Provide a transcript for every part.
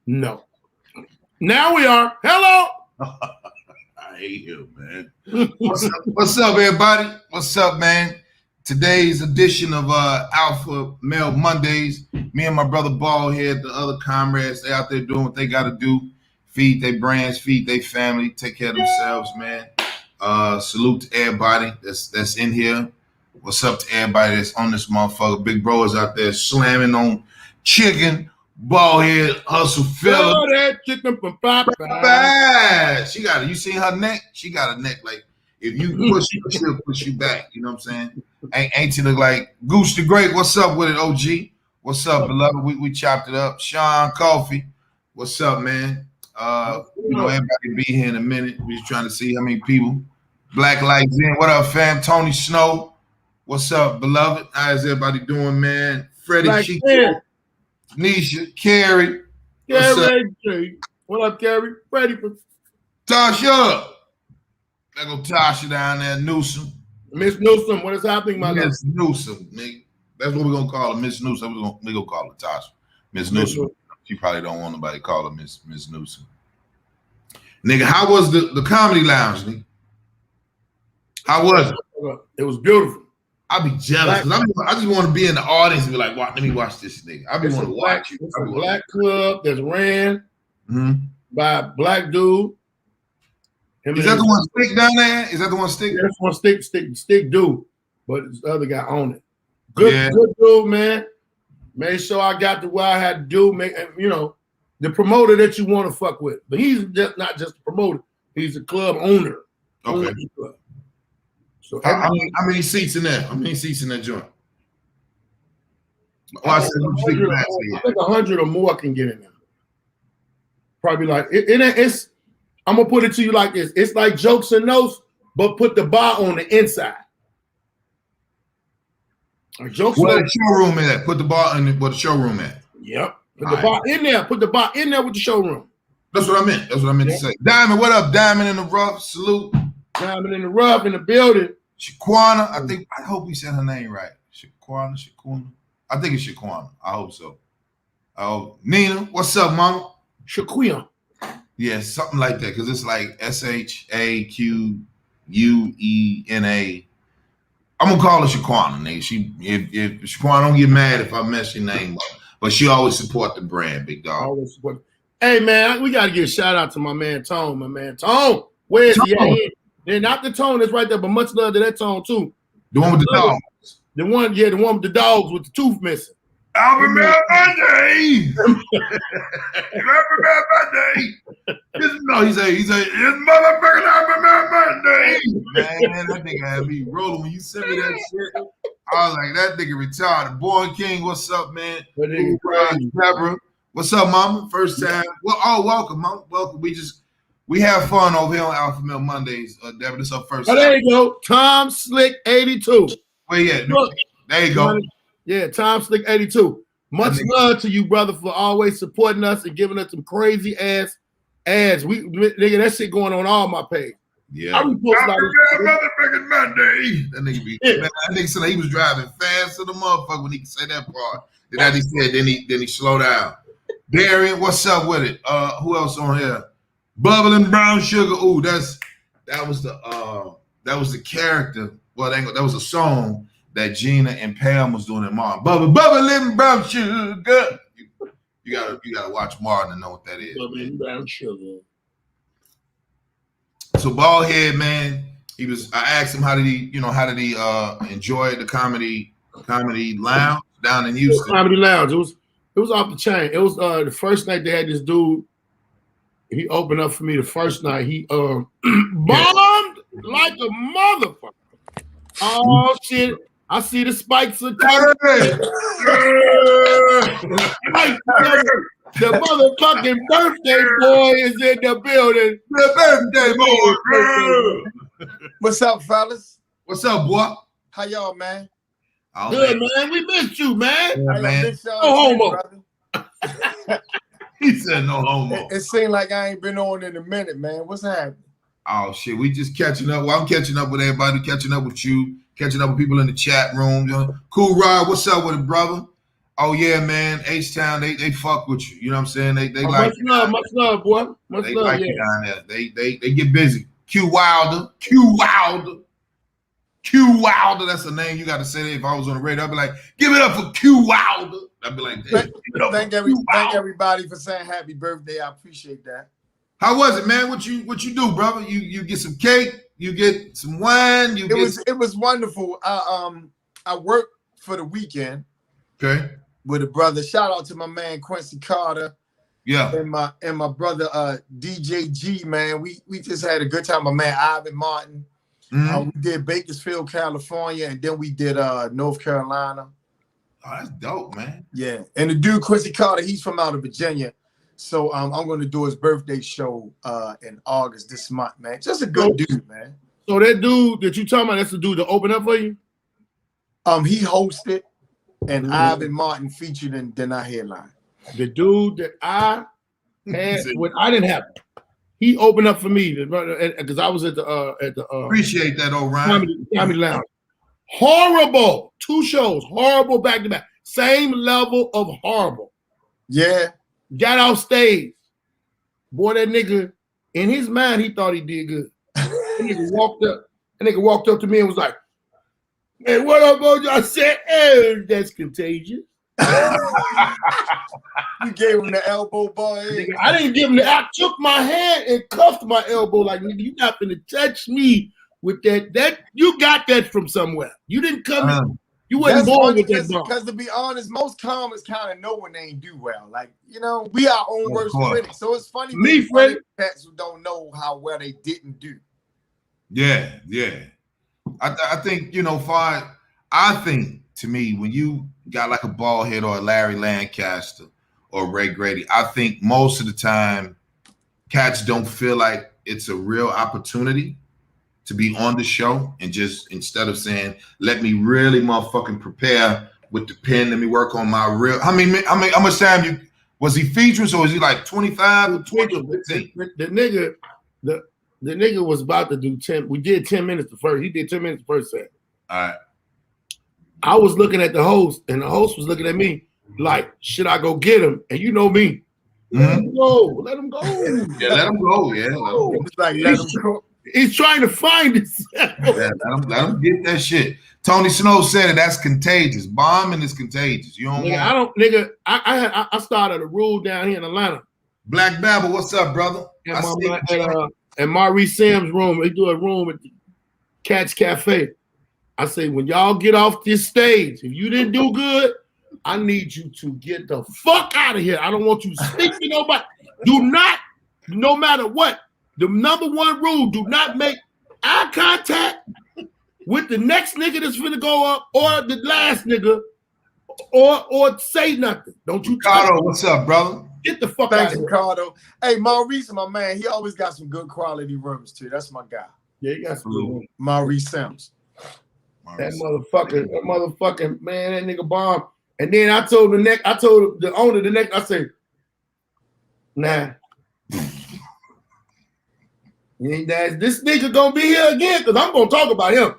No. Now we are. Hello. I hate him, man. What's up, everybody? What's up, man? Today's edition of Alpha Male Mondays. Me and my brother Baldhead, the other comrades, they out there doing what they got to do. Feed their brands, feed their family, take care of themselves, man. Salute to everybody that's in here. What's up to everybody that's on this motherfucker? Big bro is out there slamming on chicken. Baldhead, hustle fella. Oh, that chicken from Bad. She got it. You seen her neck? She got a neck like if you push her, she'll push you back. You know what I'm saying? Ain't she look like Goose the Great? What's up with it, OG? What's up, beloved? We chopped it up. Sean Coffee. What's up, man? Everybody be here in a minute. We just trying to see how many people. Black Lights in. What up, fam? Tony Snow. What's up, beloved? How's everybody doing, man? Freddie Chico. Nisha, Carrie. Carrie. What up, Carrie? Freddie. Tasha. There go Tasha down there, Newsom. Miss Newsom, what is happening, my love? Miss Newsom, nigga. That's what we're going to call her, Miss Newsom. We're going to call her Tasha. Miss Newsom. She probably don't want nobody to call her Miss Newsom. Nigga, how was the comedy lounge, nigga? How was it? It was beautiful. I be jealous. I just want to be in the audience and be like, let me watch this nigga. I be want to watch you. It's a black club that's ran by a black dude. Is that the one stick down there? Is that the one stick? That's one stick dude, but the other guy on it. Good dude, man. Made sure I got to what I had to do. The promoter that you want to fuck with. But he's just not just a promoter. He's a club owner. Okay. So how many seats in there? How many seats in that joint? I think 100 or more can get in there. Probably like it's. I'm gonna put it to you like this: it's like Jokes and Notes, but put the bar on the inside. Where the showroom at? Put the bar in where the showroom at. Yep. Put the bar in there. Put the bar in there with the showroom. That's what I meant. That's what I meant to say. Diamond, what up? Diamond in the rough. Salute. Diamond in the rough in the building. Shaquana, I hope we said her name right. Shaquana. I think it's Shaquana. I hope so. Oh, Nina, what's up, mama? Shaquia. Yeah, something like that, because it's like SHAQUENA. I'm gonna call her Shaquana, nigga. If Shaquana, don't get mad if I mess your name up. But she always support the brand, big dog. Always support. Hey man, we gotta give a shout out to my man Tone. Tone, where is he at? Then not the Tone that's right there, but much love to that Tone too. The one with the dogs. The one with the dogs with the tooth missing. Alpha Male Monday. Alpha Male Monday. He's it's motherfucking Alpha Male Monday. Man, that nigga had me rolling when you sent me that shit. I was like, that nigga retarded. Born King, what's up, man? Deborah, what's up, mama? First time. Well, welcome, mama. Welcome. We have fun over here on Alpha Male Mondays. Deborah, this is our first time. There you go. Tom Slick 82. Well, yeah. There you go. Yeah, Tom Slick 82. Much love to you, brother, for always supporting us and giving us some crazy ass ads. Nigga, that shit going on all my page. Yeah. Motherfucking Monday. That nigga man, that nigga said he was driving fast to the motherfucker when he could say that part. Then he said, then he slowed down. Darian, what's up with it? Who else on here? Bubbling Brown Sugar. Ooh, that was the character. Well, that was a song that Gina and Pam was doing in Martin. Bubbling Brown Sugar. You gotta watch Martin to know what that is. Bubbling Brown Sugar. So Baldhead, man, I asked him how did he enjoy the comedy lounge down in Houston. Comedy lounge. It was off the chain. It was the first night they had this dude. He opened up for me the first night. He bombed like a motherfucker. Oh shit. I see the spikes are coming. The motherfucking birthday boy is in the building. The birthday boy. What's up, fellas? What's up, boy? How y'all, man? Good, man. We missed you, man. Yeah, man. Miss y'all no homo. He said no homo. It seemed like I ain't been on in a minute, man. What's happening? Oh, shit. We just catching up. Well, I'm catching up with everybody, catching up with you, catching up with people in the chat room. Cool Rod, what's up with it, brother? Oh yeah, man. H-Town, they fuck with you. You know what I'm saying? They Oh, like much love, boy. Much they love, like yeah. you down there. They get busy. Q Wilder. That's a name you got to say. If I was on the radio, I'd be like, "Give it up for Q Wilder." I'd be like, "Give it up for Q Thank Wilder." everybody for saying happy birthday. I appreciate that. How was it, man? What you do, brother? You get some cake, you get some wine, It was wonderful. I worked for the weekend okay. with a brother. Shout out to my man Quincy Carter. Yeah. And my brother DJ G, man. We just had a good time. My man Ivan Martin. Mm-hmm. We did Bakersfield, California, and then we did North Carolina. Oh, that's dope, man. Yeah. And the dude Quincy Carter, he's from out of Virginia. So I'm gonna do his birthday show in August this month, man. Just a good dude, man. So that dude that you talking about, that's the dude that opened up for you? He hosted and Ivan Martin featured and then I headline. The dude that I had when I didn't have it, he opened up for me because I was at the appreciate that, Orion. Comedy Lounge. Horrible. 2 shows, horrible back to back. Same level of horrible. Yeah. Got off stage. Boy, that nigga, in his mind, he thought he did good. That nigga walked up to me and was like, "Hey, what up, bro?" I said, "Oh, that's contagious." You gave him the elbow bar. I didn't give him I took my hand and cuffed my elbow like, "Nigga, you not gonna touch me with that. That you got that from somewhere. You didn't come in. You wasn't born with that bomb." Because to be honest, most comics kind of know when they ain't do well. Like, you know, we our own worst critics. So it's funny when cats who don't know how well they didn't do. Yeah. I think, you know, I think to me, when you got like a Baldhead or a Larry Lancaster or Ray Grady, I think most of the time cats don't feel like it's a real opportunity to be on the show, and just instead of saying, "Let me really motherfucking prepare with the pen, let me work on my real." How much time was he featuring? So was he like 25 or 20 or 15? The nigga was about to do 10. We did 10 minutes the first. He did 10 minutes the first set. All right. I was looking at the host, and the host was looking at me like, "Should I go get him?" And you know me. Let him go. Let him go. Yeah, let him go. Yeah. It's like, let him go. He's trying to find himself. Yeah, let him get that shit. Tony Snow said it. That's contagious. Bombing is contagious. You don't want. I started a rule down here in Atlanta. Black Babel, what's up, brother? And Maurice Sam's room. They do a room at the Cat's Cafe. I say, when y'all get off this stage, if you didn't do good, I need you to get the fuck out of here. I don't want you to speak to nobody. Do not, no matter what. The number 1 rule: do not make eye contact with the next nigga that's finna go up, or the last nigga, or say nothing. Don't you? Ricardo, what's up, brother? Get the fuck out of here. Ricardo. Hey, Maurice, my man, he always got some good quality rooms too. That's my guy. Yeah, he got some good ones. Maurice Sims. That motherfucking man, that nigga bomb. And then I told the owner the next, I said, "Nah. This nigga gonna be here again because I'm gonna talk about him."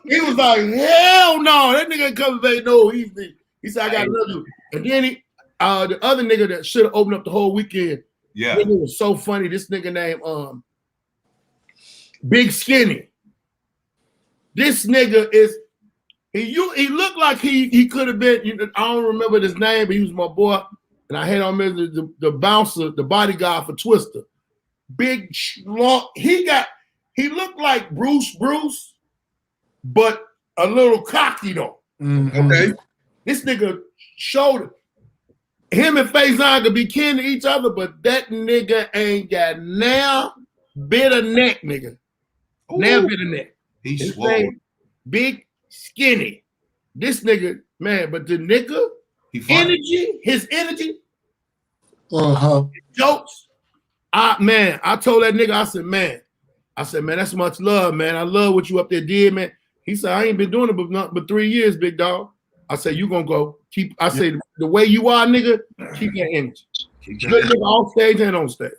He was like, "Hell no, that nigga ain't coming back. No, he said, I got another." And then the other nigga that should have opened up the whole weekend. Yeah, it was so funny. This nigga named Big Skinny. This nigga he looked like he could have been. I don't remember his name, but he was my boy, and I had on him the bouncer, the bodyguard for Twister. Big, long. He looked like Bruce, but a little cocky though. Mm-hmm. Okay. This nigga showed him and Faison could be kin to each other, but that nigga ain't got now bit of neck, nigga. Now bit of neck. He's swole. Big Skinny. This nigga, man, but the nigga, his energy, jokes. I told that nigga, I said, man, that's much love, man. I love what you up there did, man. He said, I ain't been doing it but 3 years, big dog. I said, you gonna go. The way you are, nigga, keep that energy. Good nigga off stage and on stage.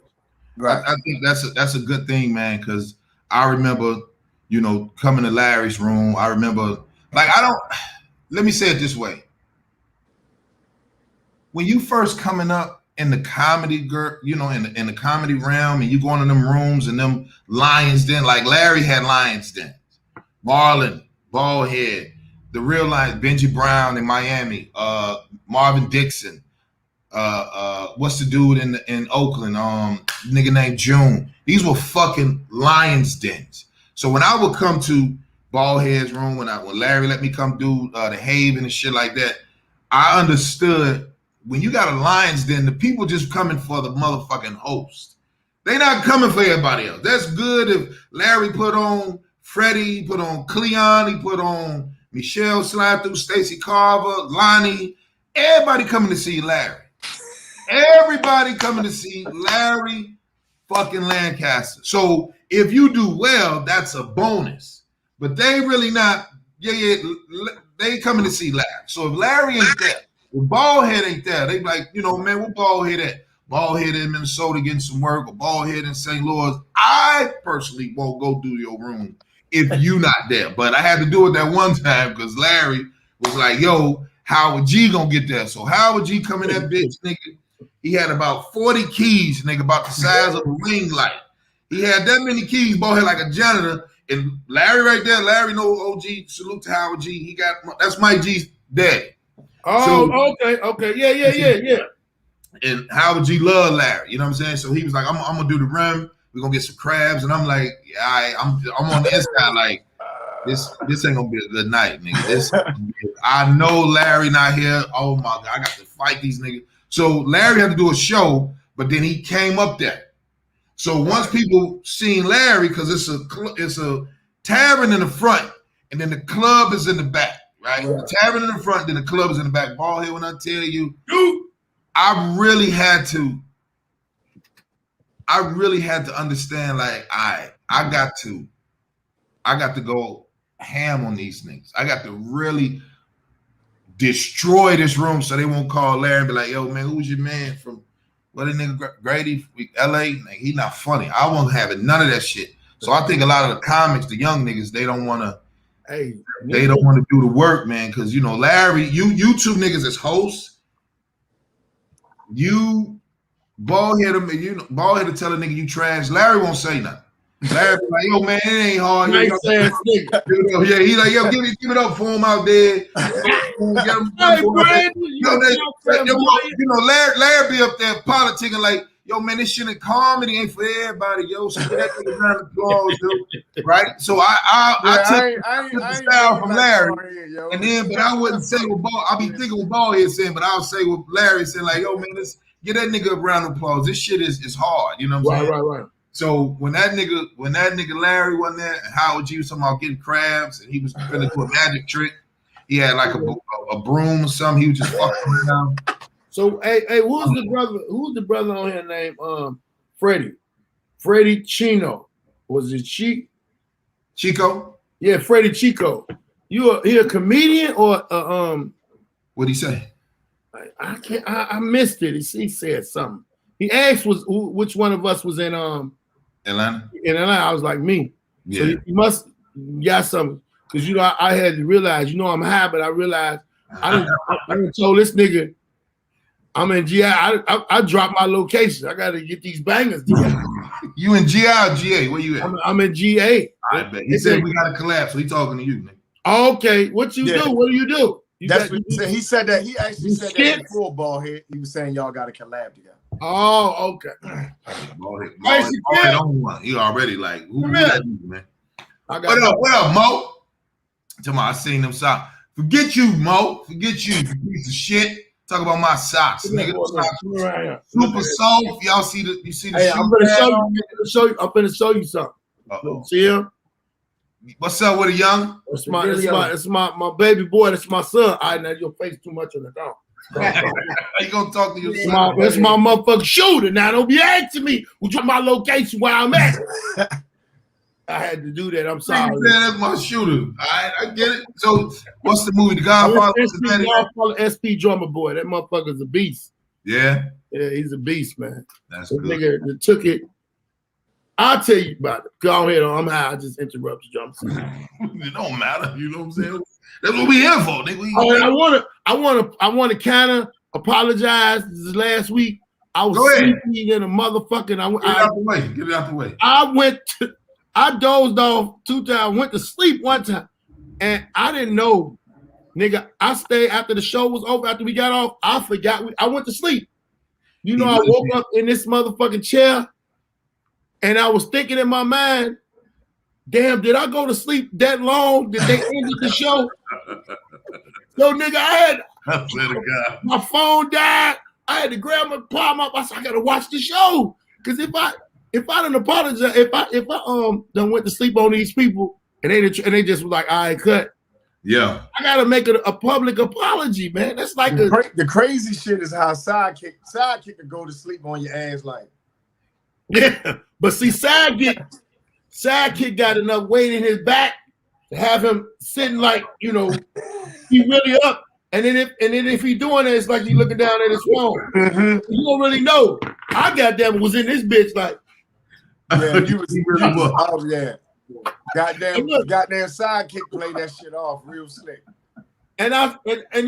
Right. I think that's a good thing, man, because I remember, coming to Larry's room. I remember, let me say it this way. when you first coming up in the comedy in the comedy realm, and you going in them rooms and them Lions Den, like Larry had Lions Den, Marlon, Baldhead, the real Lions, Benji Brown in Miami, Marvin Dixon, what's the dude in Oakland? Nigga named June. These were fucking Lions Dens. So when I would come to Baldhead's room, when Larry let me come do the Haven and shit like that, I understood when you got a Lions Den, the people just coming for the motherfucking host. They not coming for everybody else. That's good if Larry put on Freddie, put on Cleon, he put on Michelle Slide through, Stacey Carver, Lonnie. Everybody coming to see Larry. Everybody coming to see Larry fucking Lancaster. So if you do well, that's a bonus. But they really not, they coming to see Larry. So if Larry ain't there, if Baldhead ain't there, they be like, man, where Baldhead at? Baldhead in Minnesota getting some work, or Baldhead in St. Louis. I personally won't go do your room if you not there. But I had to do it that one time because Larry was like, yo, Howard G gonna get there. So Howard G come in that bitch, nigga. He had about 40 keys, nigga, about the size of a ring light. He had that many keys, Baldhead like a janitor. And Larry right there, Larry know OG, salute to Howard G. That's Mike G's daddy. Oh, so, okay. Yeah. And Howard G loved Larry, you know what I'm saying? So he was like, I'm gonna do the rim. We're gonna get some crabs. And I'm like, yeah, I'm on the inside like, this ain't gonna be a good night, nigga. I know Larry not here. Oh my God, I got to fight these niggas. So Larry had to do a show, but then he came up there. So once people seen Larry, because it's a tavern in the front, and then the club is in the back, right? Yeah. The tavern in the front, then the club is in the back. Baldhead, when I tell you, I really had to understand, like, I got to go ham on these niggas. I got to really destroy this room so they won't call Larry and be like, yo, man, who's your man from what a nigga Grady, LA? Like, he not funny. I won't have it, none of that shit. So I think a lot of the comics, the young niggas, they don't want to do the work, man. Cause Larry, you two niggas as hosts, you Baldhead to tell a nigga you trash. Larry won't say nothing. Larry be like, yo, man, it ain't hard. He's like, yo, give it up for him out there. Larry be up there politicking like, yo, man, this shit in comedy ain't for everybody, yo. So that nigga round of applause, dude. Right? So I took the style from Larry, and then, but I wouldn't say what I'll be thinking what Baldhead saying, but I'll say what Larry saying, like, yo, man, get that nigga a round of applause. This shit is hard, you know what I'm saying? Right. So when that nigga Larry wasn't there, and Howard G was talking about getting crabs, and he was gonna do a magic trick. He had like a broom or something. He was just fucking around. So hey, who's the brother on here named Freddie Chino? Was it Chico? Yeah, Freddie Chico. He a comedian or what'd he say? I missed it. He said something. He asked which one of us was in Atlanta. In Atlanta, I was like me. Yeah. So you must got something because I had to realize. I'm high, but I realized I didn't told this nigga I'm in GI. I dropped my location. I got to get these bangers together. You in GI or GA? Where you at? I'm in GA. I bet. He said we got to collab, so he talking to you, nigga. Okay, what you do? What do you do? That's what he said. He said that. He actually said that before Baldhead. He was saying y'all got to collab together. Oh, okay. Baldhead on one. He already like, who that dude, man? What up, Mo? Tell me, I seen them socks. Forget you, Mo. Forget you piece of shit. Talk about my socks, nigga. Super soft. Y'all see the? You see the? Hey, I'm gonna show you something. See him? What's up with a young? It's my baby boy. That's my son. I know your face too much on the dog. You gonna talk to your son? That's my motherfucking shooter. Now don't be asking me which my location where I'm at. I had to do that. I'm sorry. That's my shooter. All right, I get it. So what's the movie? The Godfather. SP drummer boy. That motherfucker's a beast. Yeah. Yeah, he's a beast, man. That's the good. Nigga that took it. I'll tell you about it. Go ahead. I'm high. I just interrupted you. It don't matter. You know what I'm saying? That's what we here for, nigga. I want to kind of apologize. This is last week. I was sleeping in a motherfucking. Get it out the way. Get it out the way. I dozed off 2 times. Went to sleep 1 time, and I didn't know, nigga. I stayed after the show was over. After we got off, I forgot. I went to sleep. You know, I woke up in this motherfucking chair, and I was thinking in my mind, damn, did I go to sleep that long? Did they end the show? So, nigga, I had my phone died. I had to grab my palm up. I said, I gotta watch the show. Cause if I didn't apologize, if I done went to sleep on these people and they just was like, all right, cut. Yeah. I gotta make a public apology, man. That's like the crazy shit is how sidekick could go to sleep on your ass like. Yeah, but see, sidekick got enough weight in his back to have him sitting like, you know, he really up. And then if he doing it, it's like he looking down at his phone. Mm-hmm. You don't really know. I goddamn was in this bitch like. Yeah, you really was. Oh yeah. Goddamn sidekick play that shit off real slick. And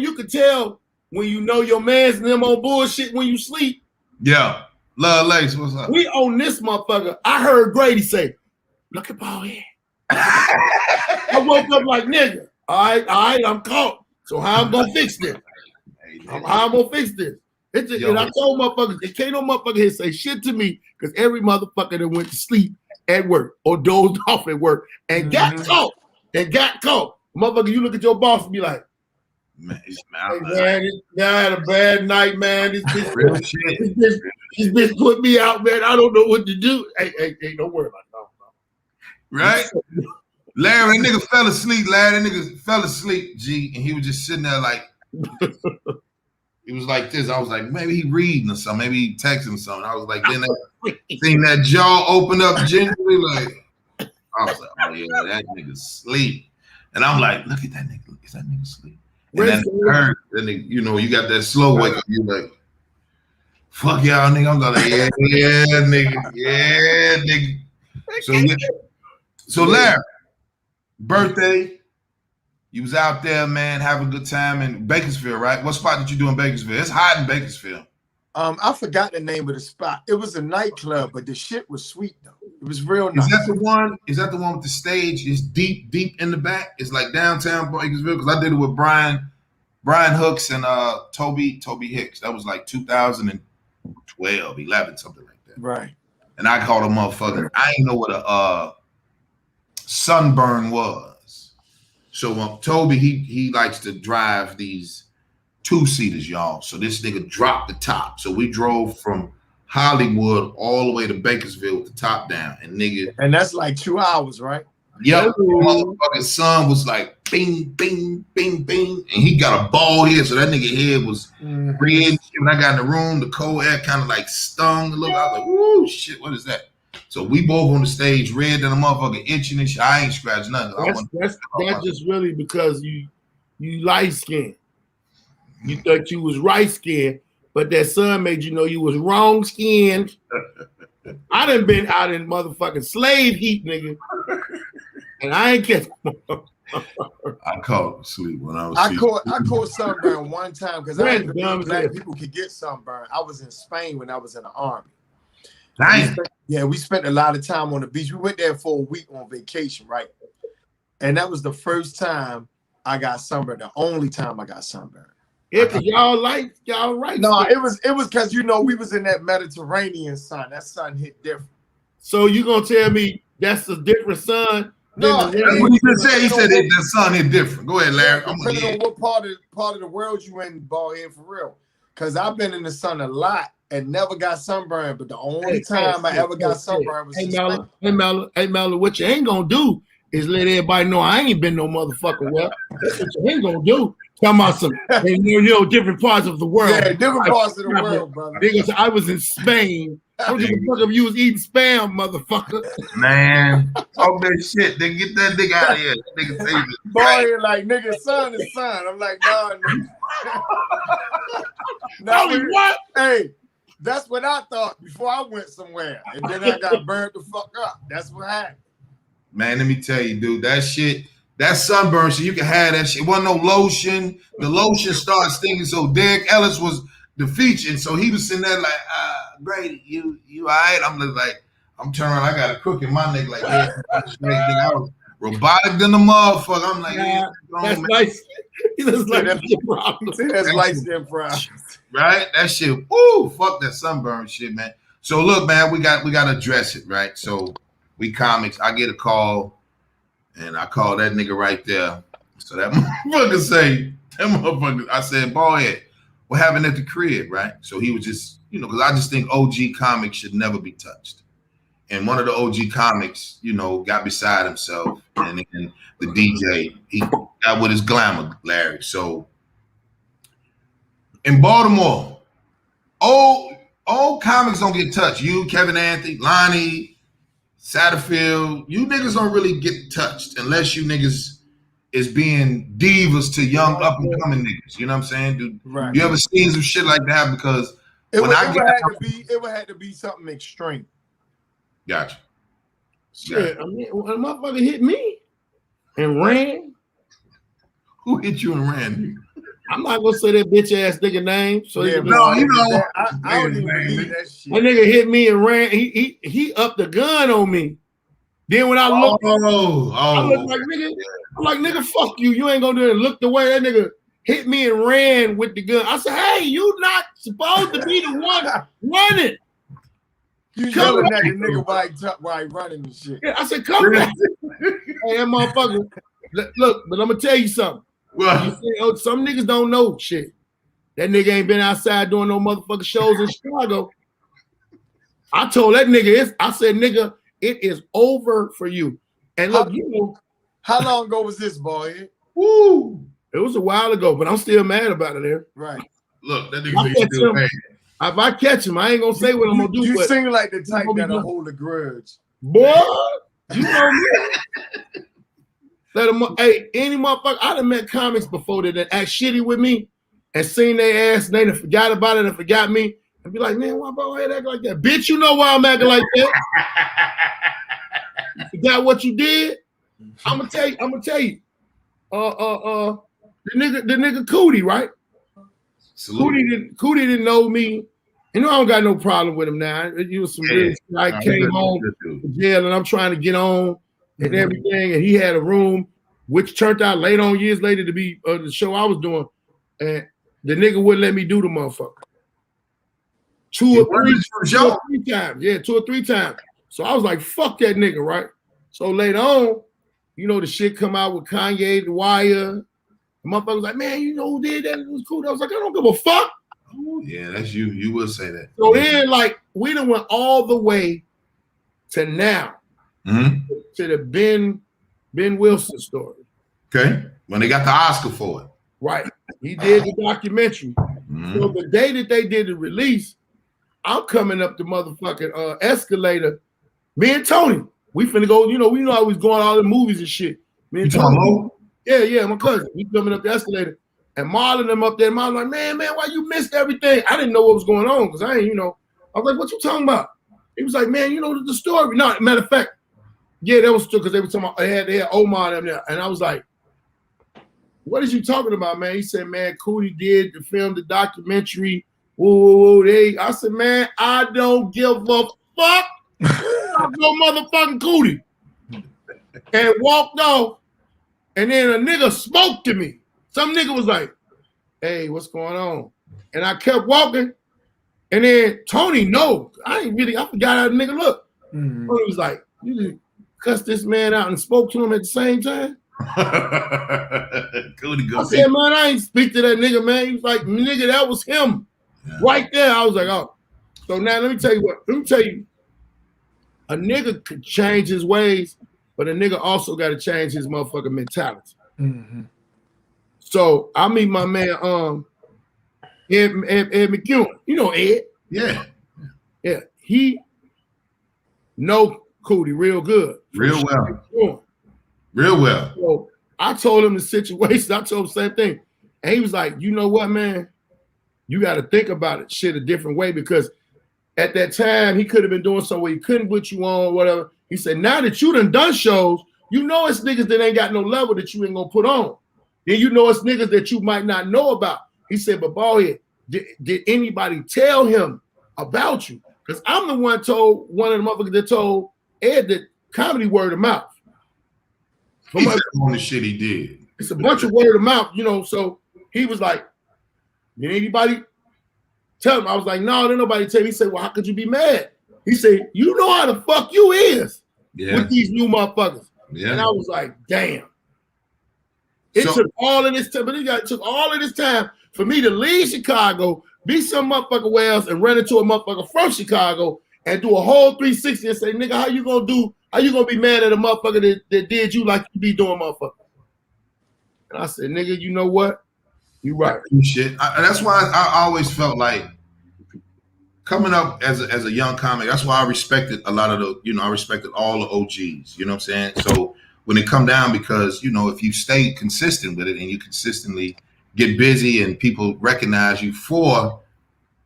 you could tell when you know your man's and them on bullshit when you sleep. Yeah. Love Lace, what's up? We on this motherfucker. I heard Grady say, look at Baldhead. I woke up like, nigga, all right, I'm caught. So how I'm gonna fix this? And I told motherfuckers, can't no motherfucker here say shit to me because every motherfucker that went to sleep at work or dozed off at work and got caught. Motherfucker, you look at your boss and be like, man, I had a bad night, man. This bitch put me out, man. I don't know what to do. Hey, don't worry about it. No. Right? Larry, that nigga fell asleep, G, and he was just sitting there like, he was like this. I was like, maybe he reading or something. Maybe he texting something. I was like, then seeing that jaw open up gingerly, like, I was like, oh yeah, that nigga's sleep. And I'm like, look at that nigga. Is that nigga sleep? And then you know, you got that slow wake up. You like, fuck y'all, nigga. I'm like, yeah, nigga. So Larry, birthday, you was out there, man, having a good time in Bakersfield, right? What spot did you do in Bakersfield? It's hot in Bakersfield. I forgot the name of the spot. It was a nightclub, but the shit was sweet though. It was real nice. Is that the one with the stage? It's deep in the back. It's like downtown Bakersfield. Because I did it with Brian Hooks and Toby Hicks. That was like 2012, 11, something like that. Right. And I called a motherfucker. I didn't know what a sunburn was. So Toby, he likes to drive these 2-seaters, y'all. So this nigga dropped the top. So we drove from Hollywood all the way to Bakersfield with the top down. And that's like 2 hours, right? Yep. Motherfucking son was like bing, bing, bing, bing. And he got a bald head. So that nigga head was red. When I got in the room, the cold air kind of like stung a little. I was like, woo, shit, what is that? So we both on the stage, red than a motherfucker, itching and shit. I ain't scratched nothing. That's just really because you light skinned. You thought you was right skinned, but that sun made you know you was wrong skinned. I done been out in motherfucking slave heat, nigga. And I ain't catch. I caught sleep when I was. I caught sunburn one time because I didn't know black people could get sunburn. I was in Spain when I was in the army. Nice. We spent a lot of time on the beach. We went there for a week on vacation, right? And that was the first time I got sunburned. The only time I got sunburned. Yeah, because y'all right. No, it was because we was in that Mediterranean sun. That sun hit different. So you gonna tell me that's a different sun? No, that's what he just said. He said the sun hit different. Go ahead, Larry. Depending on what part of the world you in, Baldhead, for real. Because I've been in the sun a lot and never got sunburned, but the only time I ever got sunburned was Hey, Mella, what you ain't gonna do is let everybody know I ain't been no motherfucker well. That's what you ain't gonna do. Talking about some different parts of the world. Yeah, different parts of the world, brother. Because I was in Spain. I don't give a fuck if you was eating spam, motherfucker. Man, talk that shit. Then get that nigga out of here. That nigga say this. Boy, like, nigga, sun is sun. I'm like, nah, nigga. What? Hey, that's what I thought before I went somewhere. And then I got burned the fuck up. That's what happened. Man, let me tell you, dude, that shit, that sunburn, so you can have that shit. It wasn't no lotion. The lotion started stinging. So Derek Ellis was the feature. And so he was sitting there like, Grady, you all right? I'm like, I'm turning around, I got a crook in my neck, like, yeah, nigga, I was robotic than the motherfucker. I'm like, yeah, that's nice. He looks like that's your problem. That's light skin problem. Right? That shit, woo, fuck that sunburn shit, man. So look, man, we got to address it, right? So we comics, I get a call, and I call that nigga right there. So that motherfucker say, I said, Baldhead, what happened at the crib, right? So he was just, because I just think OG comics should never be touched. And one of the OG comics, got beside himself, and then the DJ, he got with his glamour, Larry. So in Baltimore, old comics don't get touched. You, Kevin Anthony, Lonnie, Satterfield, you niggas don't really get touched unless you niggas is being divas to young up and coming niggas. You know what I'm saying, dude? Right. You ever seen some shit like that? Because it would have to be something extreme. Gotcha. Shit, I mean, when a motherfucker hit me and ran. Who hit you and ran? I'm not gonna say that bitch ass nigga name. So yeah, I don't even believe that shit. That nigga hit me and ran. He upped the gun on me. Then when I looked, I looked like nigga. I'm like, nigga, fuck you. You ain't gonna do it. Looked away. That nigga hit me and ran with the gun. I said, hey, you not supposed to be the one running. You yelling at the nigga while he running and shit. Yeah, I said, come back. Hey, that motherfucker. Look, but I'm gonna tell you something. Well, some niggas don't know shit. That nigga ain't been outside doing no motherfucking shows in Chicago. I told that nigga, I said, nigga, it is over for you. And look, how long ago was this, boy? Woo! It was a while ago, but I'm still mad about it there. Right. Look, that nigga still mad. If I catch him, I ain't gonna say what I'm gonna do. You seem like the type that'll hold a grudge. Boy, you know me. Hey, any motherfucker, I done met comics before that act shitty with me and seen their ass and they done forgot about it and forgot me and be like, man, why Baldhead act like that? Bitch, you know why I'm acting like that. You forgot what you did? I'm gonna tell you. The nigga Cootie, right? Cootie didn't know me. I don't got no problem with him now. It was some good shit. I came home from jail and I'm trying to get on and everything. And he had a room, which turned out years later to be the show I was doing. And the nigga wouldn't let me do the motherfucker. Two or three times. Yeah, 2 or 3 times. So I was like, fuck that nigga, right? So later on, the shit come out with Kanye, The Wire. The motherfucker was like, man, you know who did that? It was cool. I was like, I don't give a fuck. Oh, yeah, that's you. You will say that. So then, we done went all the way to now, to the Ben Wilson story. Okay. When they got the Oscar for it. Right. He did the documentary. So the day that they did the release, I'm coming up the motherfucking escalator. Me and Tony, we finna go, we know I was going to all the movies and shit. Me and Tony. Yeah, my cousin. We coming up the escalator. And Marlon them up there. Marlon like, man, why you missed everything? I didn't know what was going on because I ain't, I was like, what you talking about? He was like, man, the story. No, matter of fact, yeah, that was true because they were talking about, they had Omar them there. And I was like, what is you talking about, man? He said, man, Cootie did the film, the documentary. Whoa. I said, man, I don't give a fuck. I'm no motherfucking Cootie. And walked off. And then a nigga spoke to me. Some nigga was like, hey, what's going on? And I kept walking. And then Tony, I forgot how the nigga looked. Tony was like, you just cussed this man out and spoke to him at the same time? I said, man, I ain't speak to that nigga, man. He was like, nigga, that was him. Yeah. Right there. I was like, oh. So now let me tell you, a nigga could change his ways, but a nigga also got to change his motherfucking mentality. So I meet my man Ed McEwen. You know Ed? Yeah. Yeah. He know Cootie real good. Real well. So I told him the situation. I told him the same thing. And he was like, you know what, man? You got to think about it shit a different way because at that time he could have been doing something where he couldn't put you on or whatever. He said, now that you done shows, it's niggas that ain't got no level that you ain't gonna put on. Then it's niggas that you might not know about. He said, but Baldhead, did anybody tell him about you? Because I'm the one told one of the motherfuckers that told Ed that comedy word of mouth. He said on the shit he did. It's a bunch of word of mouth, you know. So he was like, did anybody tell him? I was like, no, didn't nobody tell me. He said, well, how could you be mad? He said, you know how the fuck you is with these new motherfuckers. Yeah. And I was like, damn. It took all of this time, but it took all of this time for me to leave Chicago, be some motherfucker where else, and run into a motherfucker from Chicago and do a whole 360 and say, nigga, how you gonna be mad at a motherfucker that did you like you be doing, motherfucker? And I said, nigga, you know what? You right. Shit. That's why I always felt like coming up as a young comic, that's why I respected a lot of I respected all the OGs, you know what I'm saying? So when it come down, because, if you stay consistent with it and you consistently get busy and people recognize you for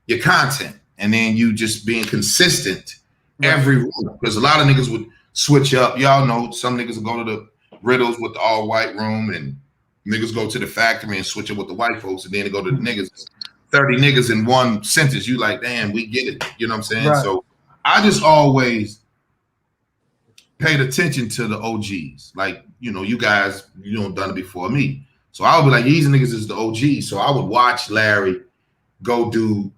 your content, and then you just being consistent every week, because a lot of niggas would switch up. Y'all know some niggas will go to the Riddles with the all white room, and niggas go to the factory and switch it with the white folks, and then they go to the niggas. 30 niggas in one sentence. You like, damn, we get it. You know what I'm saying? Right. So I just always paid attention to the OGs. Like, you guys, done it before me. So I would be like, these niggas is the OGs. So I would watch Larry go do,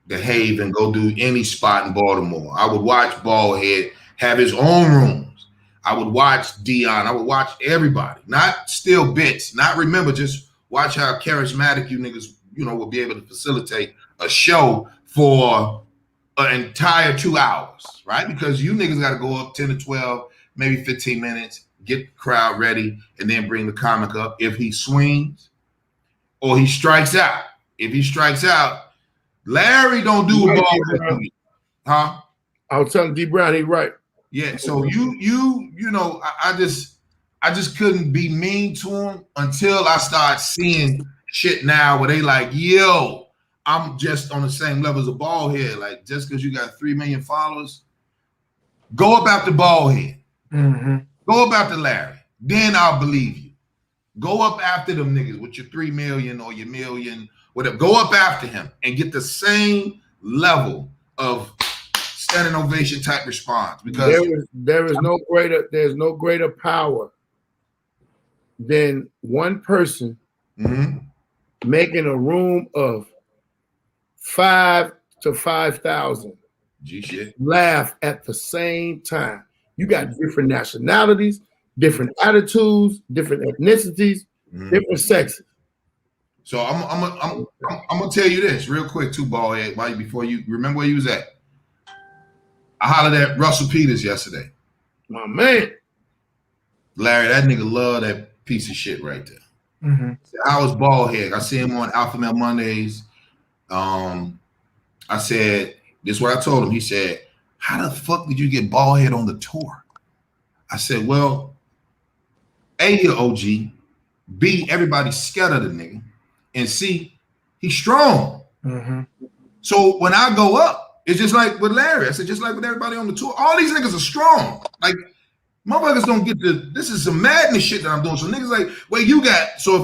the Haven, go do any spot in Baltimore. I would watch Baldhead have his own rooms. I would watch Dion. I would watch everybody. Not steal bits. Not remember, just watch how charismatic you niggas, will be able to facilitate a show for an entire 2 hours, right? Because you niggas got to go up 10 to 12, maybe 15 minutes, get the crowd ready, and then bring the comic up. If he swings or he strikes out. If he strikes out, Larry don't do a ball. Huh? I was telling D Brown, he right. Yeah, so I just couldn't be mean to him until I start seeing shit now where they like, yo, I'm just on the same level as a Baldhead. Like, just because you got 3 million followers, go up after Baldhead. Mm-hmm. Go up after Larry. Then I'll believe you. Go up after them niggas with your 3 million or your million, whatever. Go up after him and get the same level of standing ovation type response. Because there's no greater power than one person making a room of 5 to 5,000 laugh at the same time. You got different nationalities, different attitudes, different ethnicities, different sexes. So I'm gonna tell you this real quick too, Baldhead. Before you remember where you was at, I hollered at Russell Peters yesterday. My man, Larry, that nigga love that piece of shit right there. Mm-hmm. I was Baldhead. I see him on Alpha Male Mondays. I said, this is what I told him. He said, how the fuck did you get Baldhead on the tour? I said, well, A, you're OG. B, everybody's scared of the nigga. And C, he's strong. Mm-hmm. So when I go up, it's just like with Larry. I said, just like with everybody on the tour, all these niggas are strong. Like, motherfuckers don't get this is some madness shit that I'm doing. So niggas like, wait, you got, so if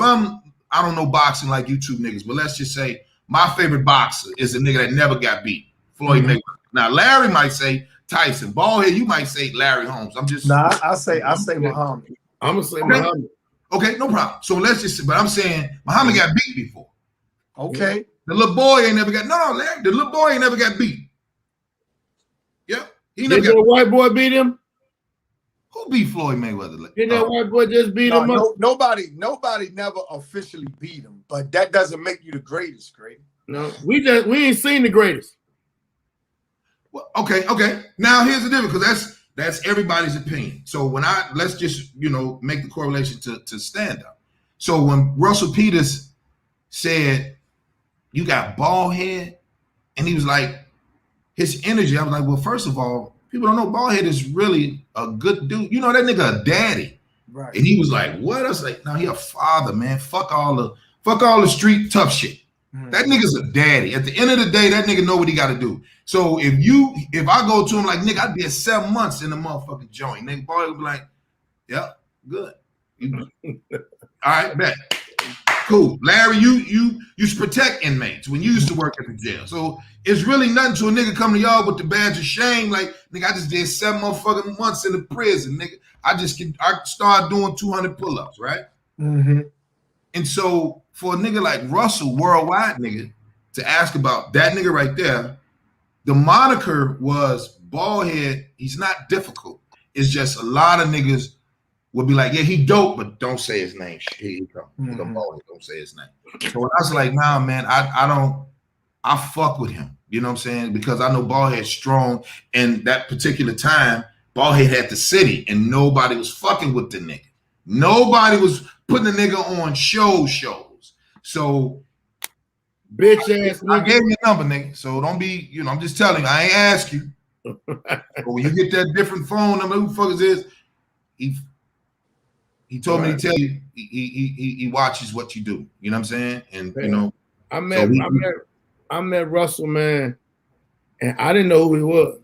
I don't know boxing like YouTube niggas, but let's just say my favorite boxer is a nigga that never got beat, Floyd Mayweather. Now, Larry might say Tyson. Baldhead, you might say Larry Holmes. I'm just. Nah, I say Muhammad. I'm going to say Muhammad. Okay, no problem. So let's just, but I'm saying Muhammad got beat before. Okay. The little boy ain't never got, no, Larry, the little boy ain't never got beat. Yeah. He never got. Did the white boy beat him? Who beat Floyd Mayweather? Did that white boy just beat him up? Nobody never officially beat him, but that doesn't make you the greatest, Grady. No, we ain't seen the greatest. Well, okay. Now here's the difference, because that's everybody's opinion. So when let's just make the correlation to stand up. So when Russell Peters said you got Baldhead, and he was like, his energy, I was like, well, first of all, people don't know Baldhead is really a good dude. That nigga a daddy. Right. And he was like, what? I was like, no, he a father, man. Fuck all the street tough shit. That nigga's a daddy. At the end of the day, that nigga know what he got to do. So if I go to him like, nigga, I did 7 months in the motherfucking joint, nigga, boy would be like, yeah, good. All right, bet. Cool. Larry, you used to protect inmates when you used to work at the jail. So it's really nothing to a nigga coming to y'all with the badge of shame. Like, nigga, I just did 7 motherfucking months in the prison, nigga. I started doing 200 pull-ups, right? Mm-hmm. And so for a nigga like Russell, worldwide nigga, to ask about that nigga right there, the moniker was Baldhead. He's not difficult. It's just a lot of niggas would be like, yeah, he dope, but don't say his name. Here he come. Baldhead, don't say his name. So I was like, nah, man, I fuck with him. You know what I'm saying? Because I know Baldhead's strong. And that particular time, Baldhead had the city and nobody was fucking with the nigga. Nobody was putting the nigga on shows. So bitch ass nigga. I gave you a number, nigga. So don't be, I'm just telling you, I ain't ask you. But when you get that different phone number, who the fuck is this? He told me to tell you he watches what you do. You know what I'm saying? And I met Russell, man, and I didn't know who he was.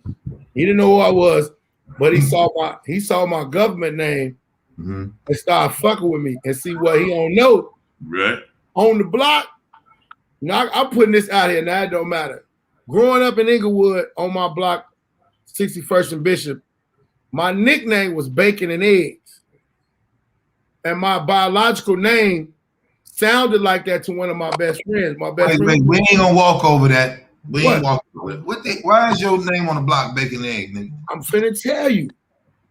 He didn't know who I was, but he saw my government name and started fucking with me and see what he don't know. Right. On the block, I'm putting this out here, now it don't matter. Growing up in Inglewood on my block, 61st and Bishop, my nickname was Bacon and Eggs. And my biological name sounded like that to one of my best friends. Wait, we ain't gonna walk over that. We ain't walking over it. Why is your name on the block Bacon and Eggs, nigga? I'm finna tell you.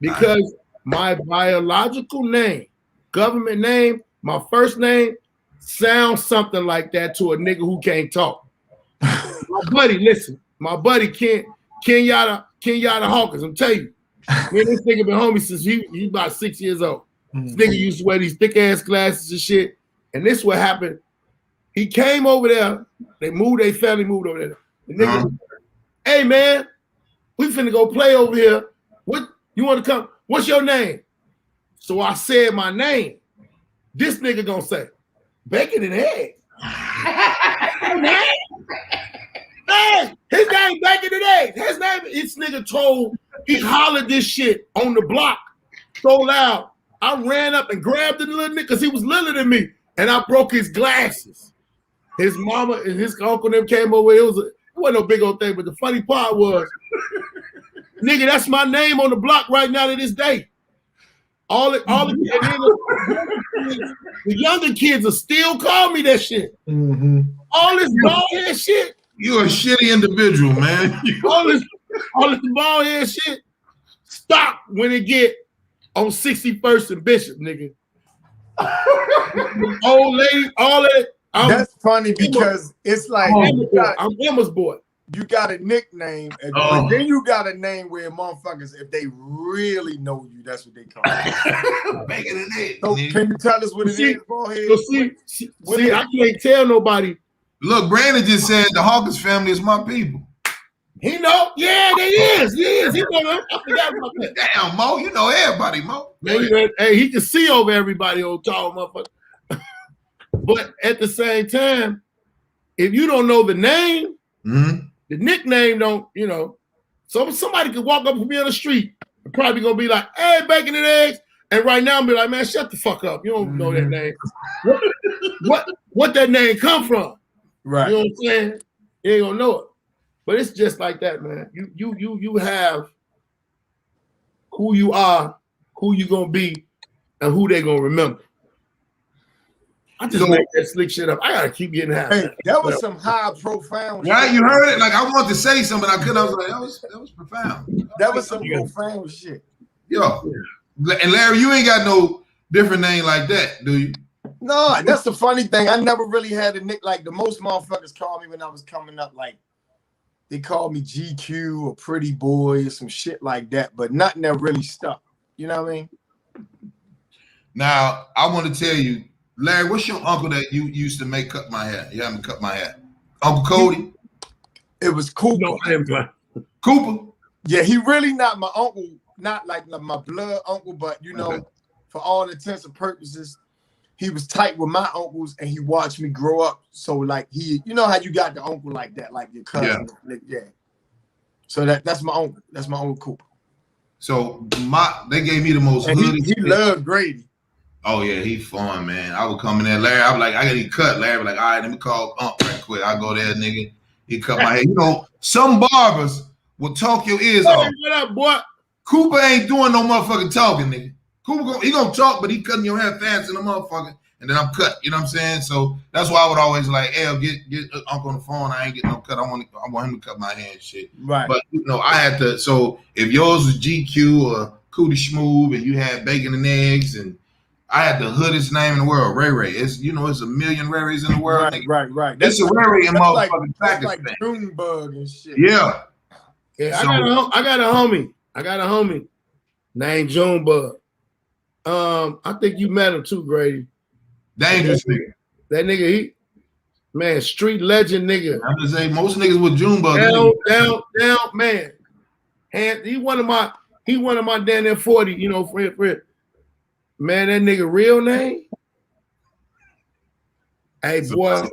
Because my biological name, government name, my first name, sounds something like that to a nigga who can't talk. My buddy Kenyatta Hawkins, I'm telling you, man, this nigga been homie since he about 6 years old. This nigga used to wear these thick ass glasses and shit. And this what happened. He came over there. Their family moved over there. The nigga, hey man, we finna go play over here. What you want to come? What's your name? So I said my name. This nigga gonna say, Bacon and Eggs. Hey, his name Bacon and Eggs. His name, this nigga he hollered this shit on the block so loud. I ran up and grabbed the little nigga because he was littler than me, and I broke his glasses. His mama and his uncle them came over. It wasn't no big old thing, but the funny part was, nigga, that's my name on the block right now to this day. The younger kids will still call me that shit. All this bald head shit. You're a shitty individual, man. all this bald head shit. Stop when it get on 61st and Bishop, nigga. Old lady, all that. That's funny because it's like I'm Emma's boy. You got a nickname, and then you got a name where motherfuckers, if they really know you, that's what they call you. Bacon and Eggs. So can you tell us what it is, Baldhead? See, I can't tell nobody. Look, Brandon just said the Hawkins family is my people. He know, yeah, they is. He know them. I forgot about that. Damn, Mo, you know everybody, Mo. Hey, he can see over everybody, old tall motherfucker. But at the same time, if you don't know the name, the nickname don't, So somebody could walk up to me on the street and probably gonna be like, "Hey, Bacon and Eggs," and right now I'm be like, "Man, shut the fuck up. You don't know that name. What that name come from? Right? You know what I'm saying? You ain't gonna know it. But it's just like that, man. You have who you are, who you gonna be, and who they gonna remember. I just make that slick shit up. I gotta keep getting happy. Hey, that was some high profound. Right, you heard it. Like I wanted to say something, I couldn't. I was like, that was profound. That was some profound shit. Yo, and Larry, you ain't got no different name like that, do you? No, that's the funny thing. I never really had a nick like the most motherfuckers called me when I was coming up. Like they called me GQ or Pretty Boy or some shit like that, but nothing that really stuck. You know what I mean? Now I want to tell you. Larry, what's your uncle that you used to make cut my hair? You haven't cut my hair. Uncle Cody? It was Cooper. No, Cooper? Yeah, he really not my uncle, not like my blood uncle, but for all intents and purposes, he was tight with my uncles and he watched me grow up. So like you know how you got the uncle like that, like your cousin. Yeah. So that's my uncle. That's my uncle Cooper. So they gave me the most and he loved Grady. Oh yeah, he fun, man. I would come in there, Larry. I was like, I gotta cut. Larry was like, all right, let me call right quick. I go there, nigga. He cut my hair. You know, some barbers will talk your ears off. What up, boy? Cooper ain't doing no motherfucking talking, nigga. Cooper he gonna talk, but he cutting your hair fast in the motherfucker, and then I'm cut. You know what I'm saying? So that's why I would always like, hey, get Uncle on the phone. I ain't getting no cut. I want him to cut my hair and shit. Right. But you know, I had to. So if yours was GQ or Cootie Schmoob, and you had bacon and eggs, and I had the hoodest name in the world, Ray Ray. It's it's a million Ray Rays in the world. Right. It's a Ray Ray in motherfucking That's Pakistan. like Junebug and shit. Yeah. Yeah, So- I got a homie named Junebug. I think you met him too, Grady. Dangerous nigga. That nigga, man, street legend nigga. I'm just saying, most niggas with Junebug. Down, man. And he one of my down there 40, you know, friend. Man, that nigga real name. Hey boy,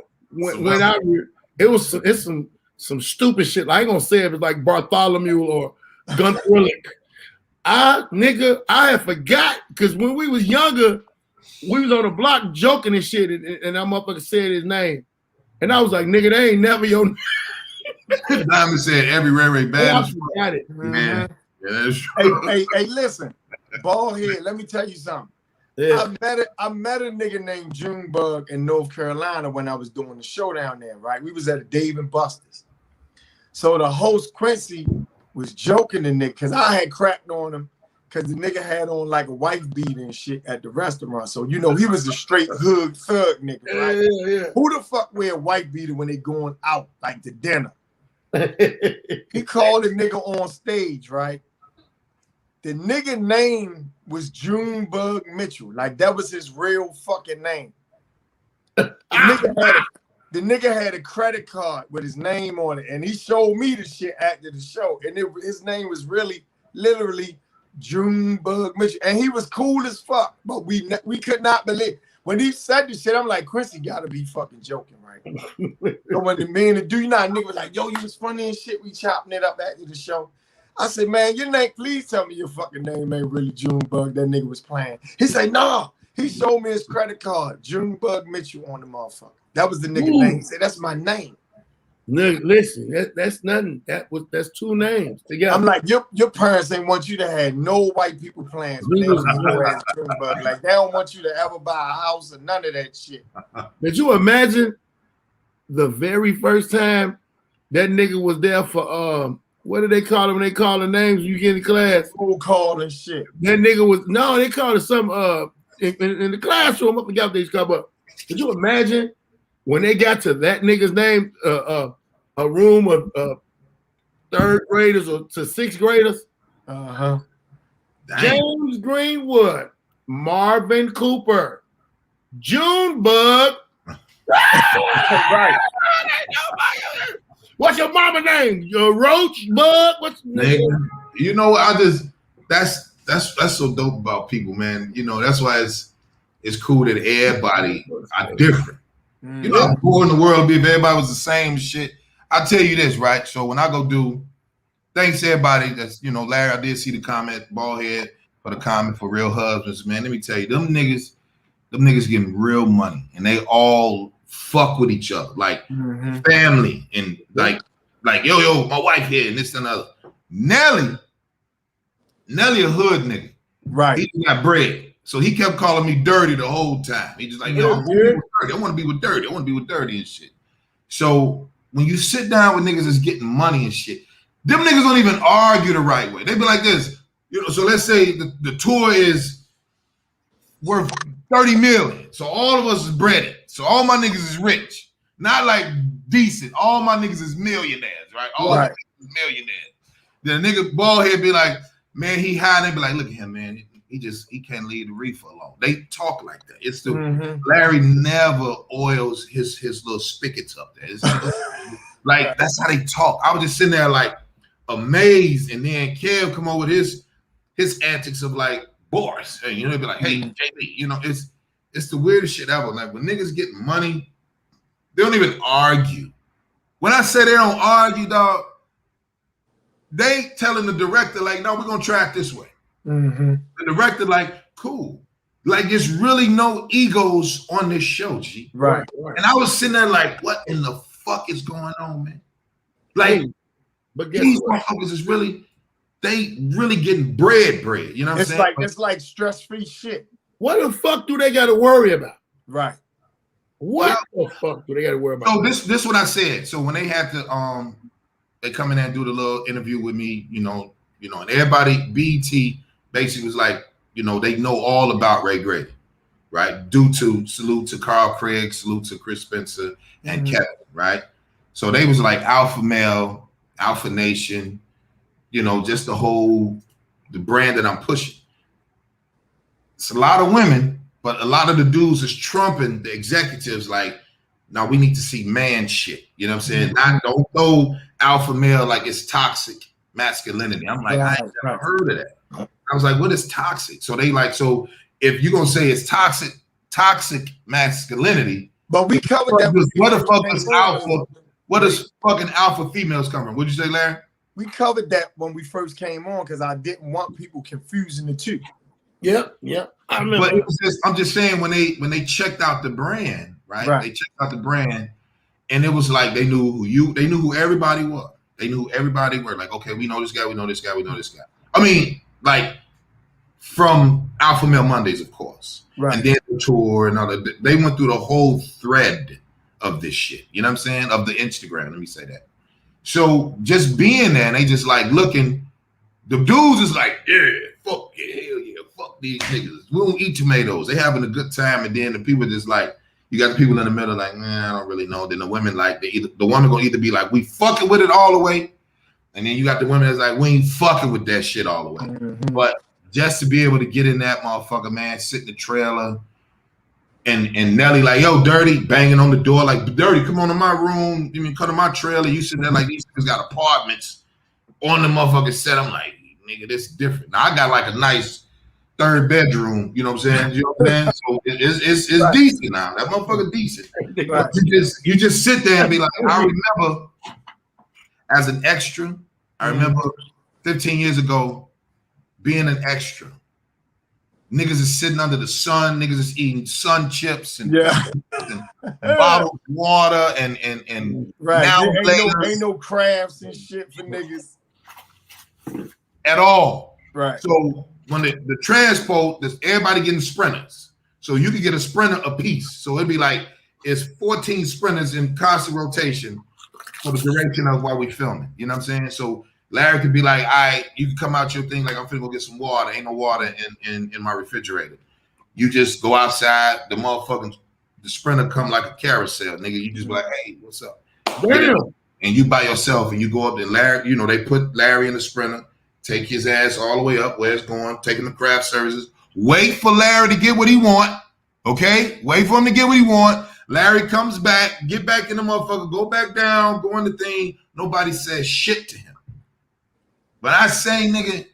it's some stupid shit. I ain't gonna say it was like Bartholomew or Gunther. I had forgot because when we was younger, we was on the block joking and shit, and that motherfucker said his name, and I was like, nigga, they ain't never your name. Diamond said every Ray Ray bad. I forgot it. Man, yeah, that's true. Hey, listen, Baldhead, let me tell you something. Yeah. I met a nigga named Junebug in North Carolina when I was doing the show down there, right? We was at a Dave and Buster's. So the host, Quincy, was joking the nigga because I had cracked on him because the nigga had on like a wife beater and shit at the restaurant. So, you know, he was a straight hood thug nigga, right? Yeah. Who the fuck wear a wife beater when they going out like to dinner? He called the nigga on stage, right? The nigga name was Junebug Mitchell. Like that was his real fucking name. The nigga had a credit card with his name on it, and he showed me the shit after the show. And his name was literally Junebug Mitchell, and he was cool as fuck. But we could not believe when he said the shit. I'm like, Quincy gotta be fucking joking, right? So when the man to do, you know, nigga was like, yo, you was funny and shit. We chopping it up after the show. I said, man, your name, please tell me your fucking name ain't really Junebug. That nigga was playing. He said, nah. He showed me his credit card, Junebug Mitchell on the motherfucker. That was the nigga name. He said, that's my name. Look, listen, that's nothing. That's two names together. I'm like, your parents ain't want you to have no white people plans when they was Junebug. Like they don't want you to ever buy a house or none of that shit. Did you imagine the very first time that nigga was there for what do they call it when they call the names when you get in class? School call and shit. That nigga was they called it some in the classroom. I forgot what they used to call it, but could you imagine when they got to that nigga's name, a room of third graders or to sixth graders? Uh-huh. James Greenwood, Marvin Cooper, Junebug. Right. What's your mama name? Your Roach Bug? What's nigga? You know, that's so dope about people, man. You know, that's why it's cool that everybody are different. You know, how cool in the world be if everybody was the same shit. I'll tell you this, right? So when I go do, thanks to everybody that's, you know, Larry, I did see the comment, Baldhead, for the comment for Real Husbands, man. Let me tell you, them niggas getting real money, and they all fuck with each other, like family, and like yo, my wife here, and this and other. Nelly a hood nigga. Right. He got bread. So he kept calling me dirty the whole time. He just like, yo, I want to be with dirty. I want to be with dirty and shit. So when you sit down with niggas that's getting money and shit, them niggas don't even argue the right way. They be like this, you know. So let's say the tour is worth 30 million. So all of us is breaded. So all my niggas is rich. Not like decent. All my niggas is millionaires, right? All my niggas is millionaires. Then a nigga Baldhead be like, man, he high. They be like, look at him, man. He can't leave the reefer alone. They talk like that. It's the Larry never oils his little spigots up there. It's like that's how they talk. I was just sitting there like amazed, and then Kev come over with his antics of like Boris, and you know, be like, hey, JB, you know, it's the weirdest shit ever. Like when niggas get money, they don't even argue. When I say they don't argue, dog, they telling the director like, no, we're gonna try it this way. The director like, cool. Like there's really no egos on this show, G. Right. And I was sitting there like, what in the fuck is going on, man? Like, but guess these what? motherfuckers is really, they really getting bread. You know what I'm saying? It's like stress-free shit. What the fuck do they got to worry about? Right. What the fuck do they got to worry about? So this what I said. So when they had to they come in there and do the little interview with me, you know, and everybody, BET basically was like, you know, they know all about Ray Grady, right? Due to salute to Carl Craig, salute to Chris Spencer and Kevin, right? So they was like Alpha Male, Alpha Nation, you know, just the brand that I'm pushing. It's a lot of women, but a lot of the dudes is trumping the executives like, now we need to see man shit. You know what I'm saying? Don't throw alpha male like it's toxic masculinity. I'm like, I ain't never heard of that. I was like, what is toxic? So they like, so if you're gonna say it's toxic masculinity, but we covered that. What the fuck is alpha? What does fucking alpha females come from? What'd you say, Larry? We covered that when we first came on because I didn't want people confusing the two. Yep. I remember. But it was just, I'm just saying when they checked out the brand, right? They checked out the brand, and it was like they knew who everybody was. They knew who everybody were. Like, okay, we know this guy, we know this guy, we know this guy. I mean, like from Alpha Male Mondays, of course, right? And then the tour and all that. They went through the whole thread of this shit. You know what I'm saying? Of the Instagram. Let me say that. So just being there, and they just like looking. The dudes is like, yeah, fuck yeah, hell yeah, fuck these niggas. We don't eat tomatoes. They having a good time, and then the people just like, you got the people in the middle like, I don't really know. Then the women like, the woman gonna either be like, we fucking with it all the way, and then you got the women that's like, we ain't fucking with that shit all the way. Mm-hmm. But just to be able to get in that motherfucker, man, sit in the trailer, and Nelly like, yo, Dirty, banging on the door like, Dirty, come on to my room. You mean come to my trailer? You sitting there like these niggas got apartments on the motherfucking set. I'm like, nigga, this is different. Now I got like a nice third bedroom, you know what I'm saying? You know what I'm saying? So it's right. Decent now. That motherfucker decent. Right. You just sit there and be like, I remember as an extra, I remember 15 years ago being an extra. Niggas is sitting under the sun, niggas is eating sun chips and bottled water and right. Now ain't no crafts and shit for niggas. At all. Right. So when the transport, there's everybody getting sprinters. So you could get a sprinter a piece. So it'd be like it's 14 sprinters in constant rotation for the duration of while we filming. You know what I'm saying? So Larry could be like, all right, you can come out your thing like I'm finna go get some water. Ain't no water in my refrigerator. You just go outside, the sprinter come like a carousel, nigga. You just be like, hey, what's up? Damn. And you by yourself and you go up there, Larry, you know, they put Larry in the sprinter. Take his ass all the way up where it's going, taking the craft services. Wait for Larry to get what he want, okay? Wait for him to get what he want. Larry comes back, get back in the motherfucker, go back down, go in the thing. Nobody says shit to him. But I say, nigga,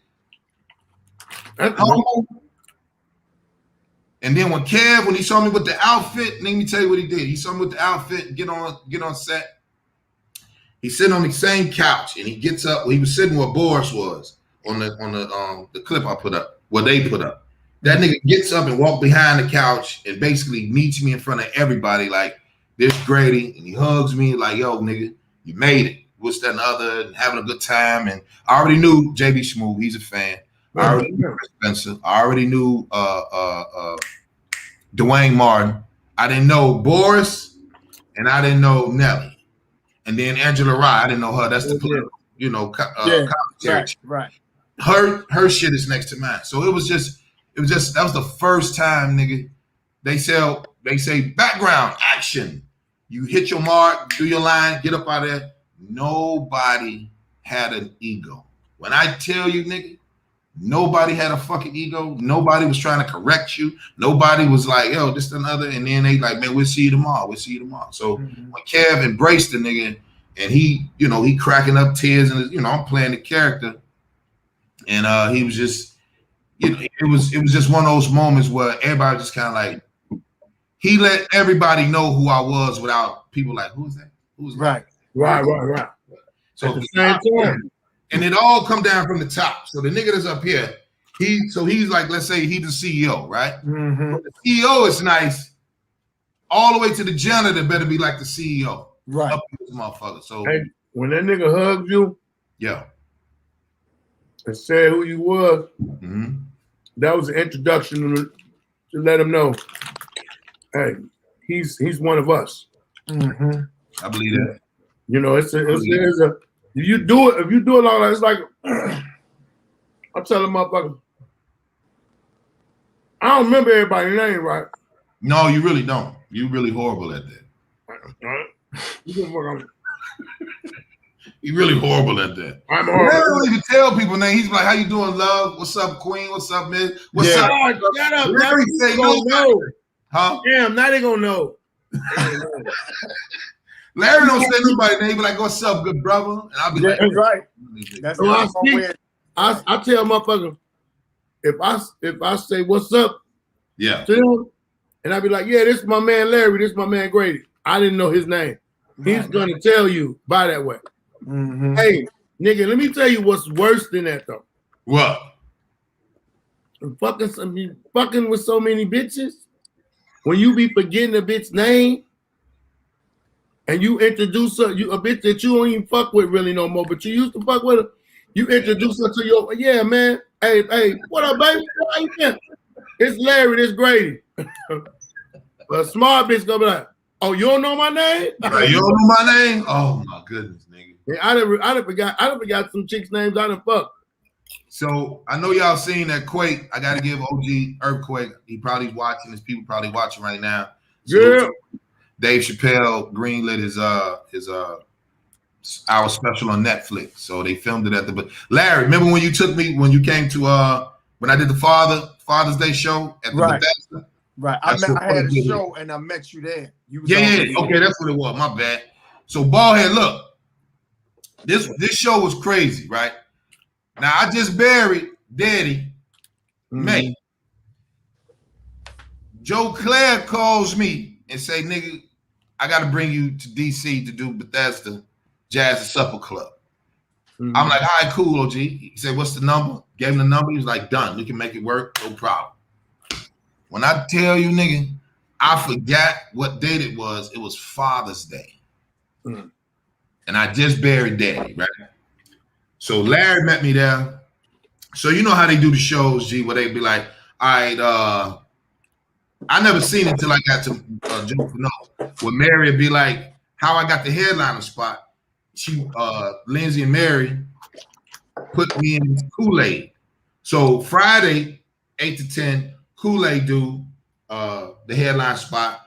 and then when he saw me with the outfit, let me tell you what he did. He saw me with the outfit, get on set. He's sitting on the same couch, and he gets up. Well, he was sitting where Boris was on the clip I put up, what they put up. That nigga gets up and walks behind the couch and basically meets me in front of everybody like, this Grady, and he hugs me like, yo, nigga, you made it. What's that and other, and having a good time. And I already knew JB Smoove, he's a fan. I already knew Chris Spencer. I already knew Dwayne Martin. I didn't know Boris, and I didn't know Nelly. And then Angela Rye, I didn't know her. That's the political, commentary. Right. Her shit is next to mine. So it was just that was the first time, nigga. They say background action. You hit your mark, do your line, get up out of there. Nobody had an ego. When I tell you, nigga, nobody had a fucking ego. Nobody was trying to correct you. Nobody was like, yo, this and another. And then they like, man, we'll see you tomorrow. We'll see you tomorrow. So when Kev embraced the nigga and he cracking up tears and I'm playing the character. And he was just, it was just one of those moments where everybody just kind of like, he let everybody know who I was without people like, who's that? Who's that? Right. So at the same time, and it all come down from the top. So the nigga that's up here, he's like, let's say he's the CEO, right? Mm-hmm. The CEO is nice. All the way to the janitor better be like the CEO. Right. Up to this motherfucker. So Hey, when that nigga hugged you yeah. and said who you was, Mm-hmm. that was an introduction to let him know, hey, he's one of us. Mm-hmm. I believe that. You know, it's a if you do it like that, it's like I'm telling motherfuckers, I don't remember everybody's name, right? No, you really don't. You really horrible at that. You really horrible at that. I'm I horrible. don't even tell people names. He's like, "How you doing, love? What's up, Queen? What's up, man? What's up?" Shut up. Larry say Don't know. Huh? Damn, now they gonna know. Larry don't say nobody's name. He be like, "What's up, good brother?" And I'll be like, That's right. That's So I I tell motherfucker, if I say what's up "Yeah, to him, and I be like, yeah, this is my man Larry, this is my man Grady. I didn't know his name. He's gonna tell you by that way. Mm-hmm. Hey, nigga, let me tell you what's worse than that though. what?" Fucking with so many bitches, when you be forgetting a bitch name and you introduce a bitch that you don't even fuck with really no more, but you used to fuck with her, you introduce her to your man. Hey, what up, baby? How you been? It's Larry, this Grady. A smart bitch gonna be like, oh, you don't know my name? Right, you don't know my name? Oh my goodness, nigga. Yeah, I done forgot some chicks' names I done fuck. So I know y'all seen that Quake. I gotta give OG Earthquake. He probably watching. His people probably watching right now. So Yeah. Dave Chappelle greenlit his our special on Netflix. So they filmed it at the. Larry, remember when you took me when you came to when I did the Father's Day show at the Bethesda? Right. I had a show and I met you there. You was Okay, that's what it was. My bad. So Baldhead, look, this show was crazy, right? Now I just buried Daddy May. Joe Claire calls me and say, nigga, I got to bring you to DC to do Bethesda Jazz and Supper Club. I'm like, all right, cool, OG. He said, what's the number? Gave him the number. He was like, done. We can make it work. No problem. When I tell you, nigga, I forgot what date it was. It was Father's Day. And I just buried Daddy, right? So Larry met me there. So you know how they do the shows, G, where they be like, all right, I never seen it until I got to Joe Fano, where Mary would be like, how I got the headliner spot. She, Lindsay and Mary put me in Kool-Aid. So Friday, 8 to 10, Kool-Aid do the headline spot.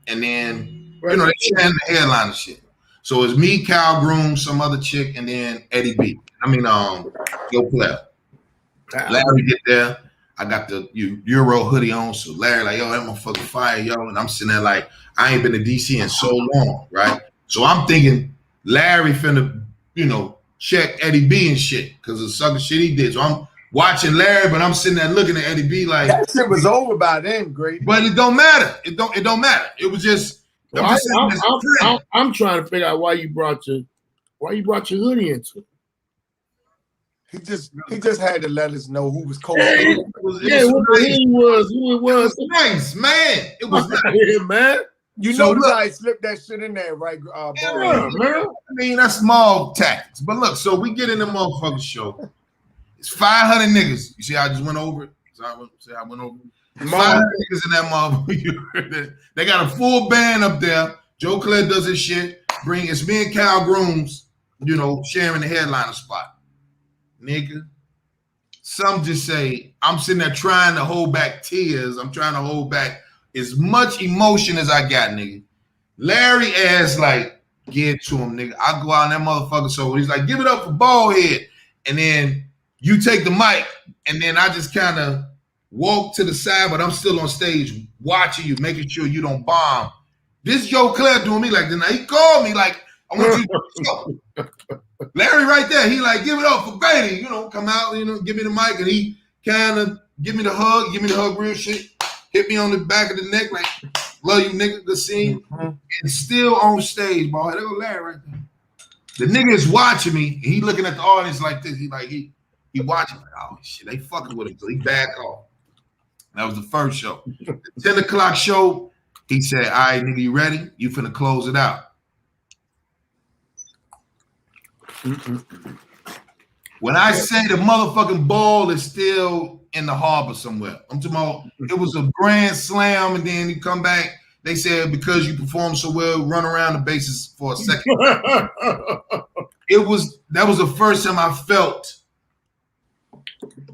And then, you know, they sharing the headline shit. So it's me, Kyle Groom, some other chick, and then Eddie B. Joe Player. Larry get there. I got the Euro hoodie on. So Larry like, yo, that motherfucker fire, yo. And I'm sitting there like, I ain't been to DC in so long, right? So I'm thinking Larry finna, check Eddie B and shit because of the sucker shit he did. So I'm watching Larry, but I'm sitting there looking at Eddie B like that shit was over by then, Grady. But it don't matter. It don't matter. It was just I'm trying to figure out why you brought your hoodie into it. He just had to let us know who was coaching. Who it was. Nice, man. It was nice, man. You know I slipped that shit in there, right? Yeah, man. I mean, that's small tactics. But look, so we get in the motherfucking show. It's 500 niggas. You see how I just went over it? I went over it. 500 niggas in that motherfucker. They got a full band up there. Joe Claire does his shit. It's me and Kyle Grooms, sharing the headliner spot. Nigga, some just say, I'm sitting there trying to hold back tears. I'm trying to hold back as much emotion as I got, nigga. Larry ass like, get to him, nigga. I go out in that motherfucker. So he's like, give it up for Baldhead. And then you take the mic. And then I just kind of walk to the side, but I'm still on stage watching you, making sure you don't bomb. This Joe Claire doing me like, then he called me like, I want you to go. Larry right there, he like, give it up for Grady, come out, give me the mic. And he kind of give me the hug real shit. Hit me on the back of the neck, like, love you, nigga, good scene. And still on stage, boy. There go Larry right there. The nigga is watching me, and he looking at the audience like this. He He watching. Oh shit, they fucking with him. So he back off. That was the first show. The 10 o'clock show, he said, all right, nigga, you ready? You finna close it out. When I say the motherfucking ball is still in the harbor somewhere, I'm talking about it was a grand slam, and then you come back. They said because you performed so well, run around the bases for a second. That was the first time I felt.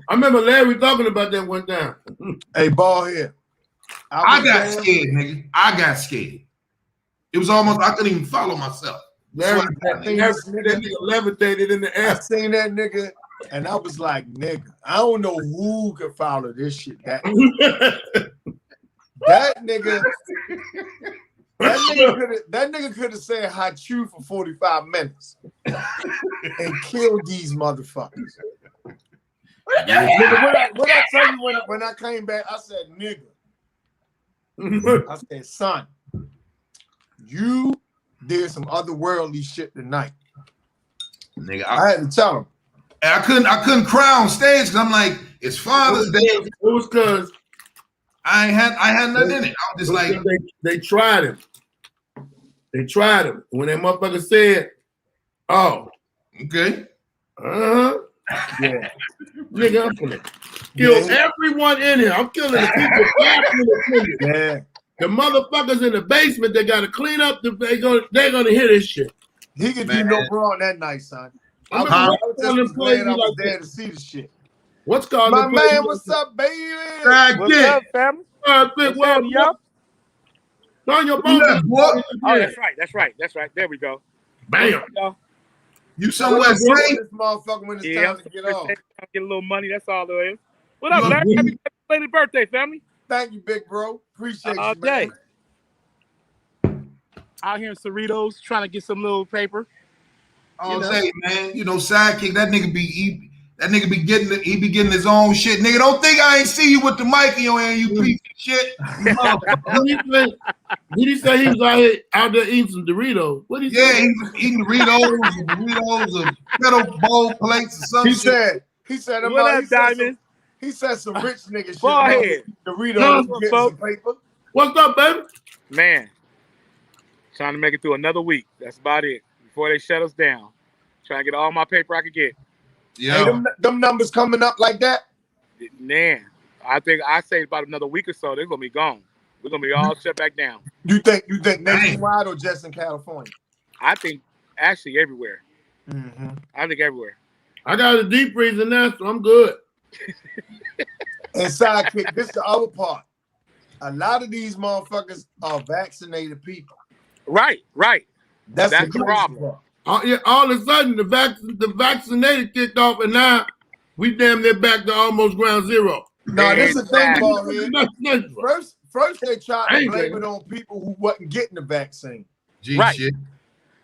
I remember Larry talking about that one time. Hey, Baldhead. I got scared, nigga. I got scared. It was almost I couldn't even follow myself. Larry, that nigga levitated in the air. I seen that nigga, and I was like, nigga, I don't know who could follow this shit. That nigga could have said Hachu for 45 minutes and killed these motherfuckers. Nigga, what I tell you when I came back, I said, nigga. I said, son, you did some otherworldly shit tonight. Nigga, I had to tell him. And I couldn't cry on stage because I'm like, it's Father's Day. It was because I had nothing in it. I was just like, they tried him. They tried him. When that motherfucker said, "Oh, okay, yeah, nigga, I'm gonna kill everyone in here. I'm killing the people. Yeah. The motherfuckers in the basement, they gotta clean up. They're gonna hear this shit. He could do no wrong that night, son. I was just glad I was there to see the shit. What's called my man? What's up, baby? What's up, family? Well, y'all? On your phone. Oh, that's right. There we go. Bam. You somewhere safe? This motherfucker when it's time to get off. Get a little money. That's all there is. What up, Larry? Happy belated birthday, family. Thank you, big bro. Appreciate you, man. Man. Out here in Cerritos trying to get some little paper. Oh, say, man, you know, sidekick, that nigga be getting his own shit. Nigga, don't think I ain't see you with the mic in your hand, you piece of shit. Did he say he was out there eating some Doritos? What did he say? He was eating Doritos, of metal bowl plates or something. He said, what up, Diamond? He said some rich nigga shit. Baldhead. Doritos, get some paper. What's up, baby? Man, trying to make it through another week. That's about it. Before they shut us down. Trying to get all my paper I could get. Yeah. Hey, them numbers coming up like that? Man, I think I say about another week or so, they're gonna be gone. We're gonna be all shut back down. You think nationwide or just in California? I think actually everywhere. Mm-hmm. I think everywhere. I got a deep freezer now, so I'm good. And sidekick, this is the other part. A lot of these motherfuckers are vaccinated people. Right. That's the problem. All of a sudden, the vaccinated kicked off, and now we damn near back to almost ground zero. No, this is the thing, Baldhead. First they tried to blame it on people who wasn't getting the vaccine. Right. Shit.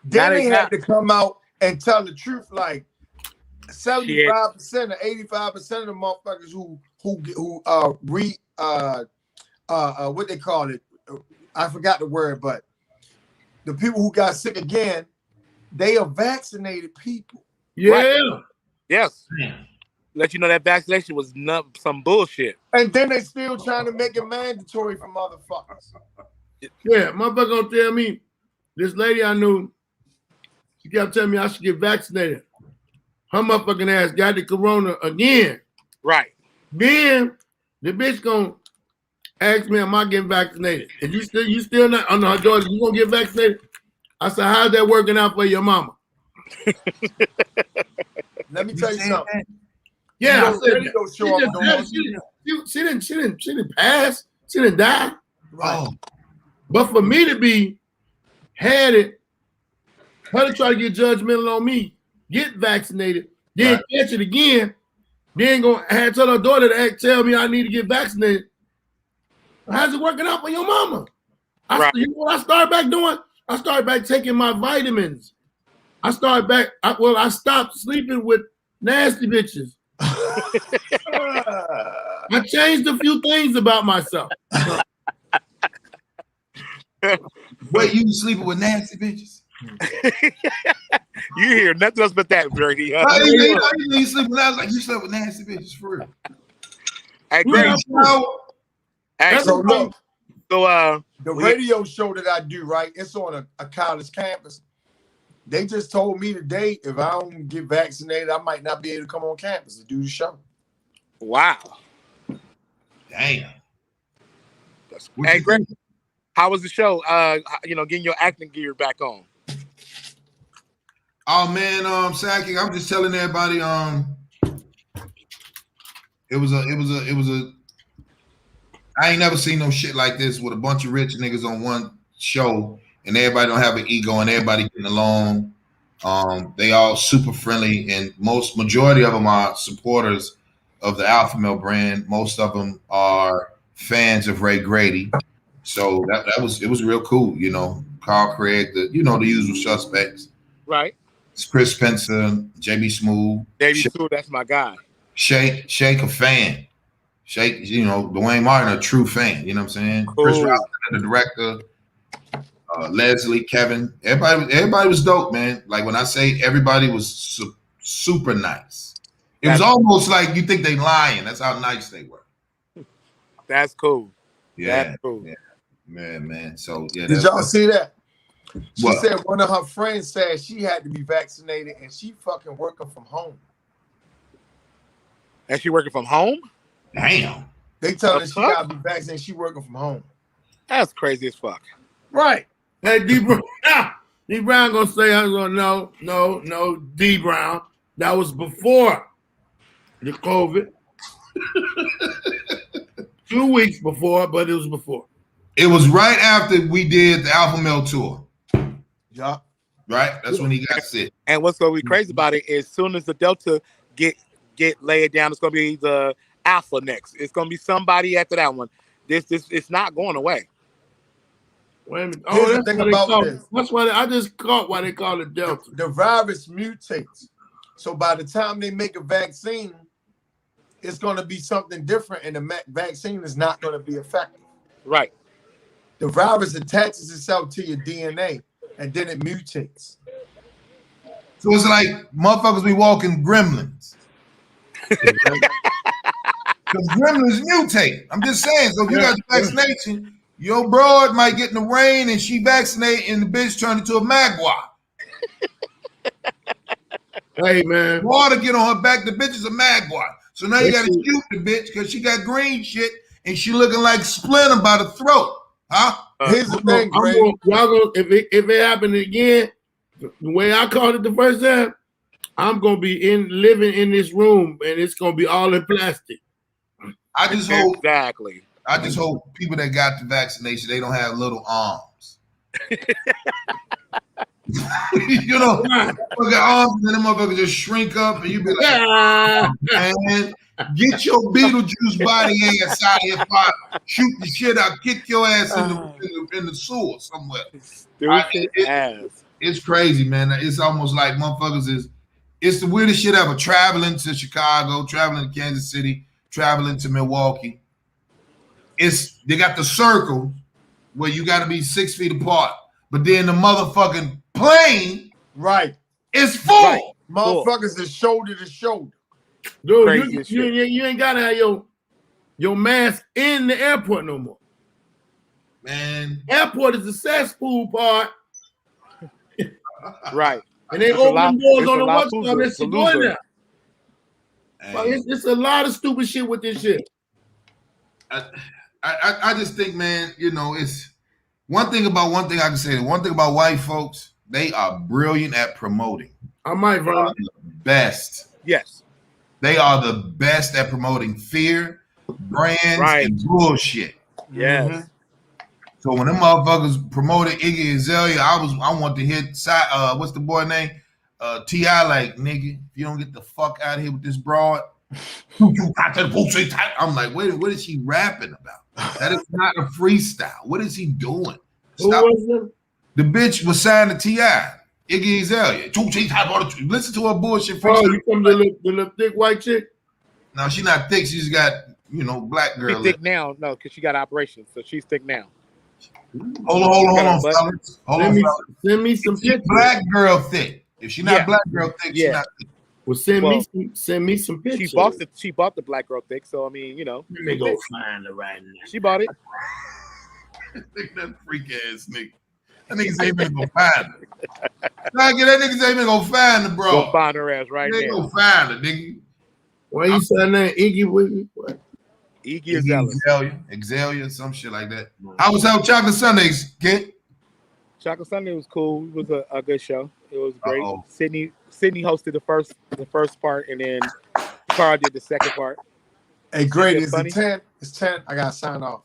Then they had to come out and tell the truth, like 75% or 85% of the motherfuckers who what they call it, I forgot the word, but the people who got sick again, they are vaccinated people. Yeah. Right. Yes. Let you know that vaccination was some bullshit. And then they still trying to make it mandatory for motherfuckers. Yeah, motherfucker gonna tell me, this lady I knew, she kept telling me I should get vaccinated. Her motherfucking ass got the corona again. Right. Then the bitch gonna ask me, am I getting vaccinated? And you still not, oh no, George, you gonna get vaccinated? I said, how's that working out for your mama? Let me tell you something. Yeah, I said, she didn't pass. She didn't die. Right. But for me to be had it, her to try to get judgmental on me, get vaccinated, then catch it again, then gonna have to tell her daughter to tell me I need to get vaccinated. How's it working out for your mama? You know what I started back doing? I started back taking my vitamins. I stopped sleeping with nasty bitches. I changed a few things about myself. Wait, you sleeping with nasty bitches? You hear nothing else but that, Grady. You sleep with I was like, you slept with nasty bitches for real. Hey, Yeah, Grady. That's Hey, So look, so the radio show that I do, right? It's on a college campus. They just told me today if I don't get vaccinated, I might not be able to come on campus to do the show. wow. Damn. Hey, Greg, how was the show? Getting your acting gear back on. Oh man, Saki, I'm just telling everybody, it was a I ain't never seen no shit like this with a bunch of rich niggas on one show and everybody don't have an ego and everybody getting along. They all super friendly and majority of them are supporters of the Alpha Male brand. Most of them are fans of Ray Grady. So it was real cool, you know. Carl Craig, the usual suspects. Right. It's Chris Spencer, JB Smooth. Smooth, that's my guy. Shake a fan. Shake, Dwayne Martin, a true fan. You know what I'm saying? Cool. Chris Robinson, the director. Leslie, Kevin, everybody was dope, man. Like when I say everybody was super nice. It was almost like you think they lying. That's how nice they were. That's cool. Yeah. That's cool. Yeah. Man. So yeah. Did y'all see that? She What? said one of her friends said she had to be vaccinated and she fucking working from home. And she working from home? Damn. They tell her she gotta be vaccinated. She working from home. That's crazy as fuck. Right. Hey, D Brown gonna say, no, D Brown. That was before the COVID. 2 weeks before, but it was before. It was right after we did the Alpha Male tour. Yeah. Right? That's when he got sick. And what's gonna be crazy about it is, as soon as the Delta get laid down, it's gonna be the Alpha next. It's gonna be somebody after that one. This it's not going away. Wait a minute. Here's the thing about this. That's why I just caught why they call it Delta. The virus mutates. So by the time they make a vaccine, it's going to be something different, and the vaccine is not going to be effective. Right. The virus attaches itself to your DNA, and then it mutates. So it's like motherfuckers be walking gremlins. Because gremlins mutate. I'm just saying. So if you got the vaccination, your broad might get in the rain and she vaccinate and the bitch turn into a magua. Hey, man. Water get on her back, the bitch is a magua. So now you got to shoot the bitch because she got green shit and she looking like Splinter by the throat. Huh? Here's the thing, Grady. If it happened again, the way I called it the first time, I'm going to be living in this room and it's going to be all in plastic. I just hope people that got the vaccination, they don't have little arms. You know, arms and them motherfuckers just shrink up and you be like, oh, man, get your Beetlejuice body ass out of here, shoot the shit out, kick your ass in the sewer somewhere. It's crazy, man. It's almost like motherfuckers it's the weirdest shit ever. Traveling to Chicago, traveling to Kansas City, traveling to Milwaukee. They got the circle where you got to be 6 feet apart, but then the motherfucking plane, right, is full. Right. Motherfuckers is shoulder to shoulder. Dude, you ain't gotta have your mask in the airport no more. Man, airport is the cesspool part. Right. And they open doors on the what's on this going now. Well, it's a lot of stupid shit with this shit. I just think, man, it's one thing I can say. One thing about white folks, they are brilliant at promoting. I might run the best. Yes. They are the best at promoting fear, brands, and bullshit. Yes. Mm-hmm. So when them motherfuckers promoted Iggy Azalea, I want to hit what's the boy name? T.I. like, nigga, if you don't get the fuck out of here with this broad, I'm like, wait, what is he rapping about? That is not a freestyle. What is he doing? Stop. Who was it? The bitch was signed to T.I. Iggy Azalea. Listen to her bullshit. Oh, you from the little thick white chick? No, she's not thick. She's got, black girl. She's thick now, no, because she got operations, so she's thick now. Hold on, Got her butt. fellas. Hold on, fellas. Send me some If she pictures. black girl thick. If she not Yeah. black girl thick, she Yeah. not thick. Well, send me some pictures. She bought the black girl thick, so I mean, you know. Let me go find her right now. She bought it. That freak ass nigga. That nigga say he been gonna find her. Nah, get that nigga say he been gonna find her, bro. Go find her ass right They now. gonna find her, nigga. Why you say that name? Iggy Wiggy? What? Iggy Azalea. Exalia, some shit like that. How was our Chocolate Sundays, kid? Chocolate Sunday was cool. It was a good show. It was great. Uh-oh. Sydney hosted the first part, and then Carl did the second part. Hey, Grady, is funny? it 10? It's 10. I gotta sign off.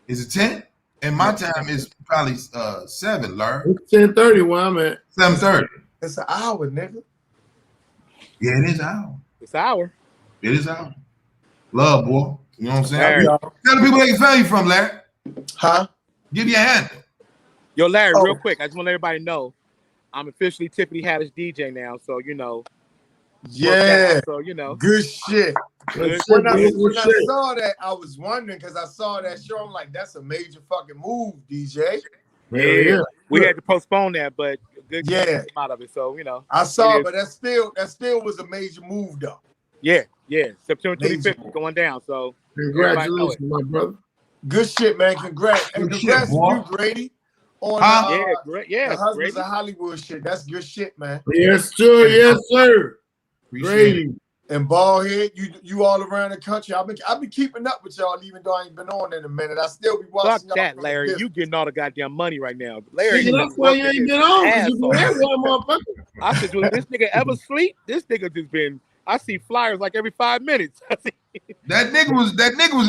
Is it 10? And my time is probably 7, Larry. It's 10:30 where I'm at. 7:30. It's an hour, nigga. Yeah, it is out. It's an hour. It is out. Love, boy. You know what I'm saying? Larry. Tell the people they can find you from, Larry. Huh? Give you a handle. Yo, Larry, Oh. real quick, I just want to let everybody know I'm officially Tiffany Haddish DJ now, so you know. Yeah. So you know. Good shit. Good. When I Shit. saw that, I was wondering because I saw that show. I'm like, that's a major fucking move, DJ. Yeah. We had to postpone that, but good Yeah. came out of it. So you know. I saw, It but that still was a major move though. Yeah. September Major. 25th is going down. So Congratulations, my brother. Good shit, man. Congrats. And Good congrats shit, boy. to you, Grady. On Huh? great. the Yeah, husbands Grady. of Hollywood shit. That's good shit, man. Yes, sir. Yes, sir. Appreciate it. Grady. And Baldhead, you all around the country. I've been keeping up with y'all, even though I ain't been on in a minute. I still be Fuck watching y'all that, from Larry. the You getting all the goddamn money right now. Larry, Nigga, that's why you ain't been on. 'Cause you been at one, motherfucker. I said, will this nigga ever sleep? This nigga just been. I see flyers like every 5 minutes. That nigga was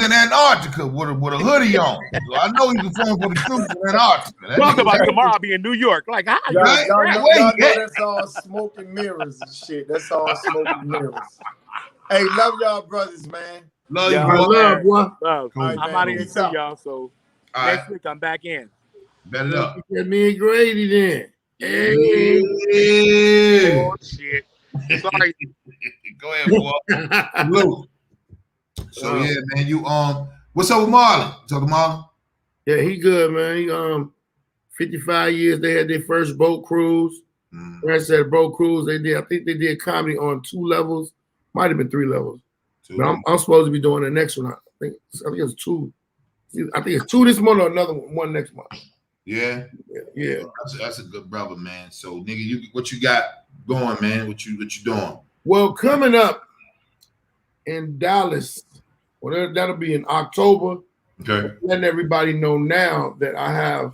in Antarctica with a hoodie on. So I know he performed for the troops in Antarctica. That Talk nigga- about tomorrow I'll be in New York. Like, how you? Right? Y'all Right. know, Where y'all he know at? that's all smoke and mirrors and shit. That's all smoke and mirrors. Hey, love y'all brothers, man. Love you, Yeah. bro. Love, boy. Love. Cool. I'm All out right, of here peace too, out. y'all. So All next right. week I'm back in. Bet it up. Look at me and Grady then. Hey. Yeah. Oh shit. Sorry. Go ahead, boy. Luke. So yeah, man. You what's up with Marlon? What's up with Marlon? Yeah, he good, man. He 55 years. They had their first boat cruise. When I said boat cruise, I think they did comedy on 2 levels. Might have been 3 levels. But I'm supposed to be doing the next one. I think it's 2. I think it's 2 this month or another one next month. Yeah. Yeah. That's a good brother, man. So nigga, what you got going, man? What you doing? Well, coming up in Dallas, well, that'll be in October. Okay. Letting everybody know now that I've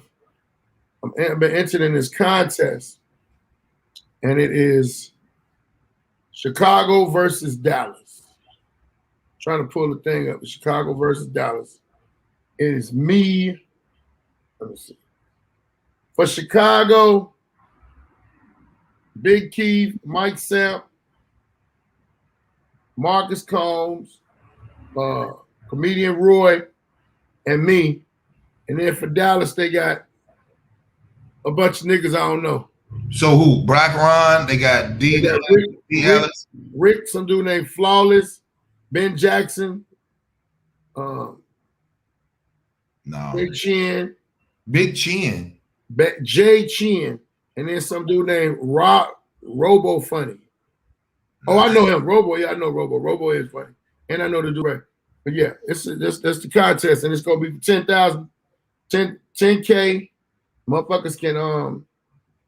been entered in this contest, and it is Chicago versus Dallas. Trying to pull the thing up. Chicago versus Dallas. It is me. Let me see. For Chicago, Big Keith, Mike Samp, Marcus Combs, comedian Roy, and me. And then for Dallas, they got a bunch of niggas I don't know. So who? Brock Ron. They got D. They got D. Ellis. Rick, some dude named Flawless, Ben Jackson, No. Big Chin, Big Chin. Jay Chin, and then some dude named Robo Funny. Oh, I know him. Robo, yeah, I know Robo. Robo is funny. And I know the dude. But yeah, that's the contest, and it's gonna be 10,000, 10K. Motherfuckers can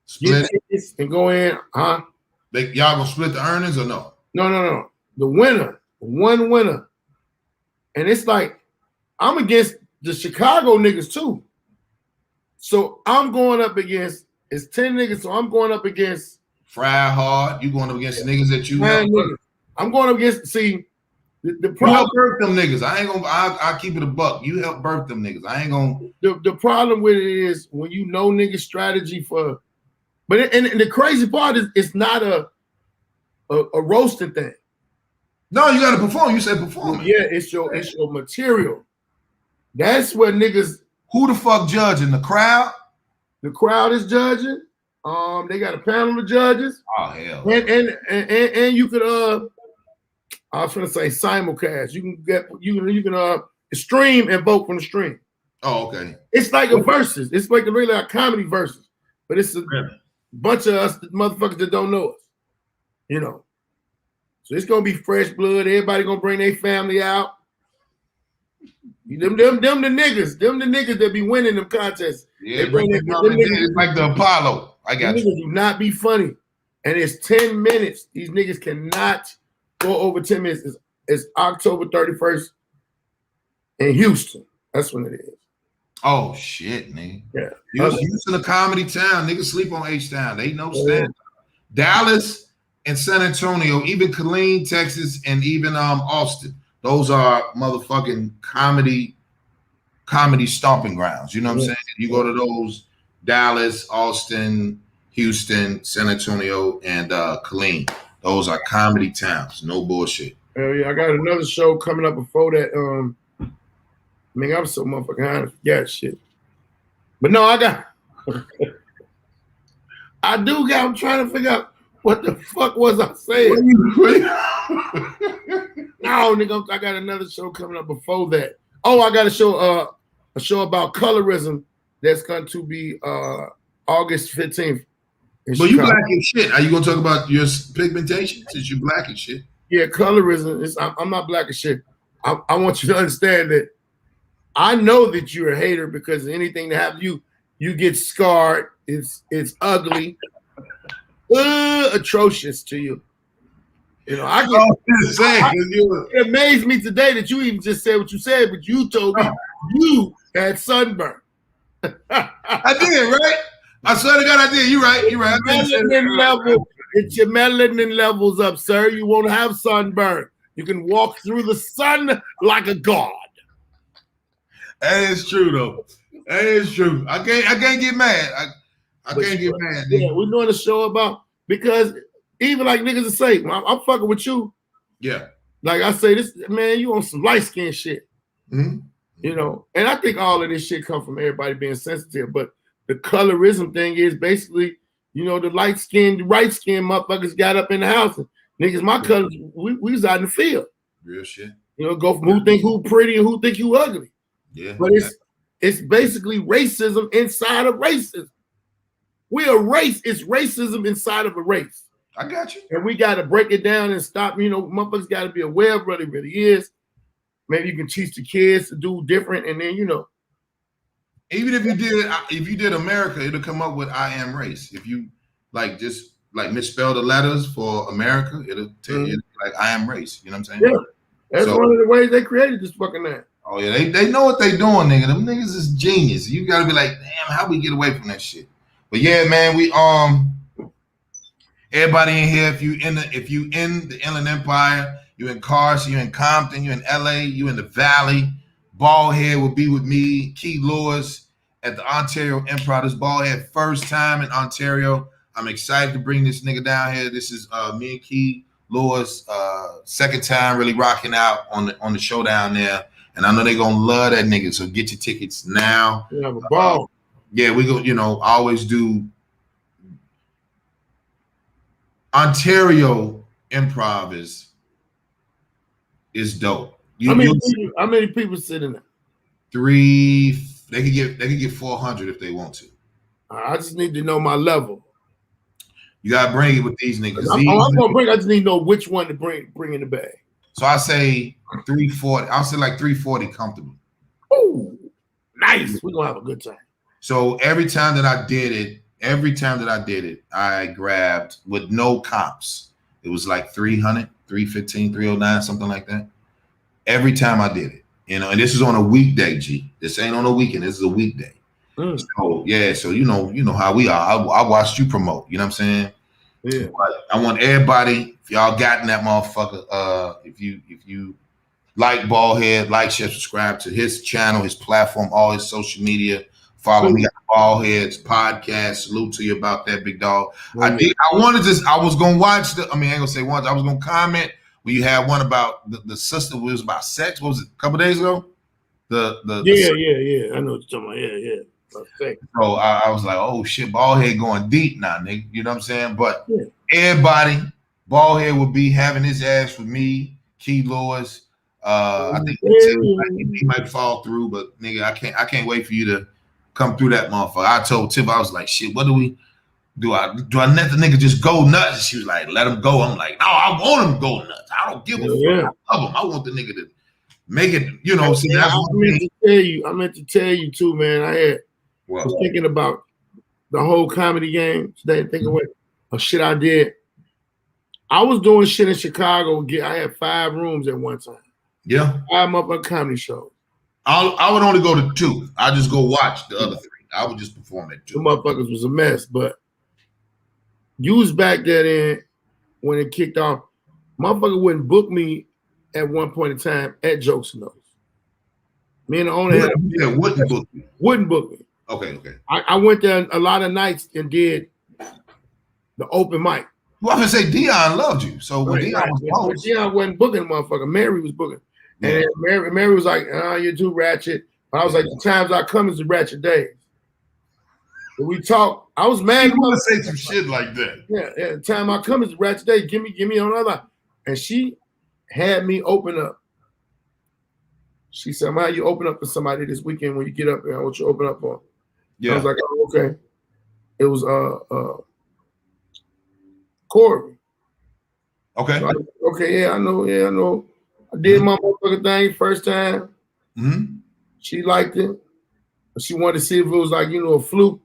Split. get tickets and go in, huh? Y'all gonna split the earnings or no? No. The winner, one winner. And it's like, I'm against the Chicago niggas too. So I'm going up against, it's 10 niggas, so I'm going up against Fry hard. You going up against niggas that you 9 help. niggas. I'm going up against, see, the You problem, help birth them niggas. I ain't gonna. I'll keep it a buck. You help birth them niggas. I ain't gonna. the problem with it is when you know niggas strategy for, but and the crazy part is it's not a roasting thing. No, you got to perform. You said perform. Yeah, it's your material. That's what niggas. Who the fuck judging? The crowd? The crowd is judging. They got a panel of judges. Oh hell. And you could I was gonna say simulcast. You can stream and vote from the stream. Oh, okay. It's like a versus. It's like really a comedy versus, but it's a bunch of us motherfuckers that don't know us. You know. So it's gonna be fresh blood. Everybody gonna bring their family out. Them the niggas. Them the niggas that be winning them contests. Yeah, it's like the Apollo. I got you. Niggas do not be funny. And it's 10 minutes. These niggas cannot go over 10 minutes. It's October 31st in Houston. That's when it is. Oh shit, nigga. Yeah. Houston a comedy town. Niggas sleep on H-Town. They know stand. Dallas and San Antonio, even Killeen, Texas, and even Austin. Those are motherfucking comedy stomping grounds. You know what I'm saying? You go to those Dallas, Austin, Houston, San Antonio, and Killeen. Those are comedy towns. No bullshit. Hell yeah, I got another show coming up before that. Man, I'm so motherfucking high to forget shit. But no, I'm trying to figure out what the fuck was I saying. No, nigga, I got another show coming up before that. Oh, I got a show about colorism that's going to be August 15th. But you black as shit. Are you gonna talk about your pigmentation since you black as shit? Yeah, colorism. I'm not black as shit. I want you to understand that I know that you're a hater because anything that happens to you, you get scarred. It's ugly, atrocious to you. You know, it amazed me today that you even just said what you said, but you told me you had sunburn. I did, right? I swear to God, I did. You're right. It's your melanin levels up, sir. You won't have sunburn. You can walk through the sun like a god. That is true, though. That is true. I can't get mad. I can't get mad. Yeah, we're doing a show about because even like niggas will say, I'm fucking with you. Yeah. Like I say, this man, you on some light skin shit. Mm-hmm. You know, and I think all of this shit come from everybody being sensitive, but the colorism thing is basically, you know, the right skinned motherfuckers got up in the house. And niggas, my colors, we was out in the field. Real shit. You know, go from who think who pretty and who think you ugly. Yeah. But it's basically racism inside of racism. We're a race. It's racism inside of a race. I got you. And we got to break it down and stop. You know, motherfuckers got to be aware of what it really is. Maybe you can teach the kids to do different, and then you know. Even if you did America, it'll come up with I am race. If you just misspell the letters for America, it'll tell you like I am race. You know what I'm saying? Yeah. That's one of the ways they created this fucking name. Oh yeah, they know what they doing, nigga. Them niggas is genius. You gotta be like, damn, how we get away from that shit? But yeah, man, we everybody in here, if you in the Inland Empire, you in Carson, you in Compton, you in LA, you in the Valley. Baldhead will be with me, Key Lewis, at the Ontario Improv. This Baldhead first time in Ontario. I'm excited to bring this nigga down here. This is me and Key Lewis, second time really rocking out on the show down there. And I know they're gonna love that nigga. So get your tickets now. We have a ball. Yeah, we go, you know, I always do Ontario Improv is dope. How many people sit in there? 3. They could get 400 if they want to. I just need to know my level. You gotta bring it with these niggas. I'm gonna bring. I just need to know which one to bring in the bag. So I say 340. I'll say like 340 comfortable. Oh, nice. We're gonna have a good time. So every time that I did it, I grabbed with no comps. It was like 300, 315, 309, something like that. Every time I did it, you know, and this is on a weekday, G. This ain't on a weekend. This is a weekday. So yeah, so you know how we are. I watched you promote. You know what I'm saying? Yeah. But I want everybody. If y'all gotten that motherfucker, if you like Baldhead, like, share, subscribe to his channel, his platform, all his social media. Follow me at Baldhead's podcast. Salute to you about that, big dog. I was gonna watch I ain't gonna say once. I was gonna comment when you had one about the sister. It was about sex. What was it? A couple days ago. Yeah. I know what you're talking about. Yeah. So I was like, oh shit, Baldhead going deep now, nigga. You know what I'm saying? But everybody, Baldhead will be having his ass with me, Key Lewis, I think he might fall through, but nigga, I can't wait for you to come through that motherfucker. I told Tiff, I was like, shit, what do we do? I let the nigga just go nuts? And she was like, let him go. I'm like, no, I want him to go nuts. I don't give a fuck. I love him. I want the nigga to make it, you know. See, that's I meant to tell you too, man. I was thinking about the whole comedy game today, thinking what shit I did. I was doing shit in Chicago. I had 5 rooms at one time. Yeah. 5 motherfucking comedy shows. I would only go to 2. I just go watch the other 3. I would just perform at 2. The motherfuckers was a mess, but you was back there then when it kicked off. Motherfucker wouldn't book me at one point in time at Jokes and Those. Me and the owner wouldn't book me. Okay. I went there a lot of nights and did the open mic. Well, I was gonna say Dion loved you, so when Dion was Dion wasn't booking the motherfucker. Mary was booking, and Mary was like, "You're too ratchet." But I was like, "The times I come is the ratchet days." But we talked. I was mad. You want to say some shit like that? Yeah. The time I come is the ratchet day. Give me another. And she had me open up. She said, "Man, you open up for somebody this weekend when you get up there. I want you to open up for." Yeah. I was like, "Oh, okay." It was Corey. Okay. So okay, I know. I did my motherfucking thing first time. Mm-hmm. She liked it. She wanted to see if it was like, a fluke.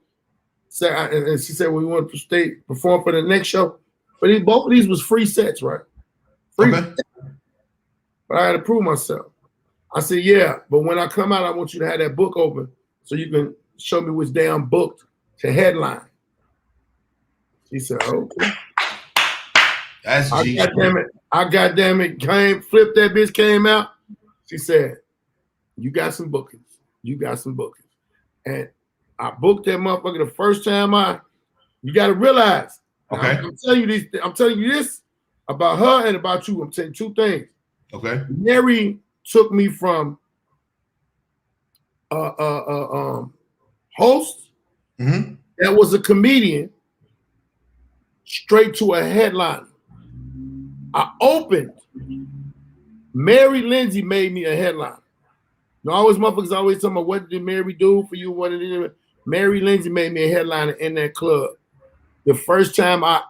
And she said, well, we want to perform for the next show. But both of these was free sets, right? Free. Okay. But I had to prove myself. I said, yeah, but when I come out, I want you to have that book open so you can show me which day I'm booked to headline. She said, okay. That's I goddamn it, flipped that bitch, came out. She said, you got some bookings. And I booked that motherfucker the first time you got to realize. Okay. I'm telling you this about her and about you. I'm saying 2 things. Okay. Mary took me from host that was a comedian straight to a headliner. I opened. Mary Lindsay made me a headliner. Motherfuckers always talking about what did Mary do for you? What did it? Mary Lindsay made me a headliner in that club. The first time I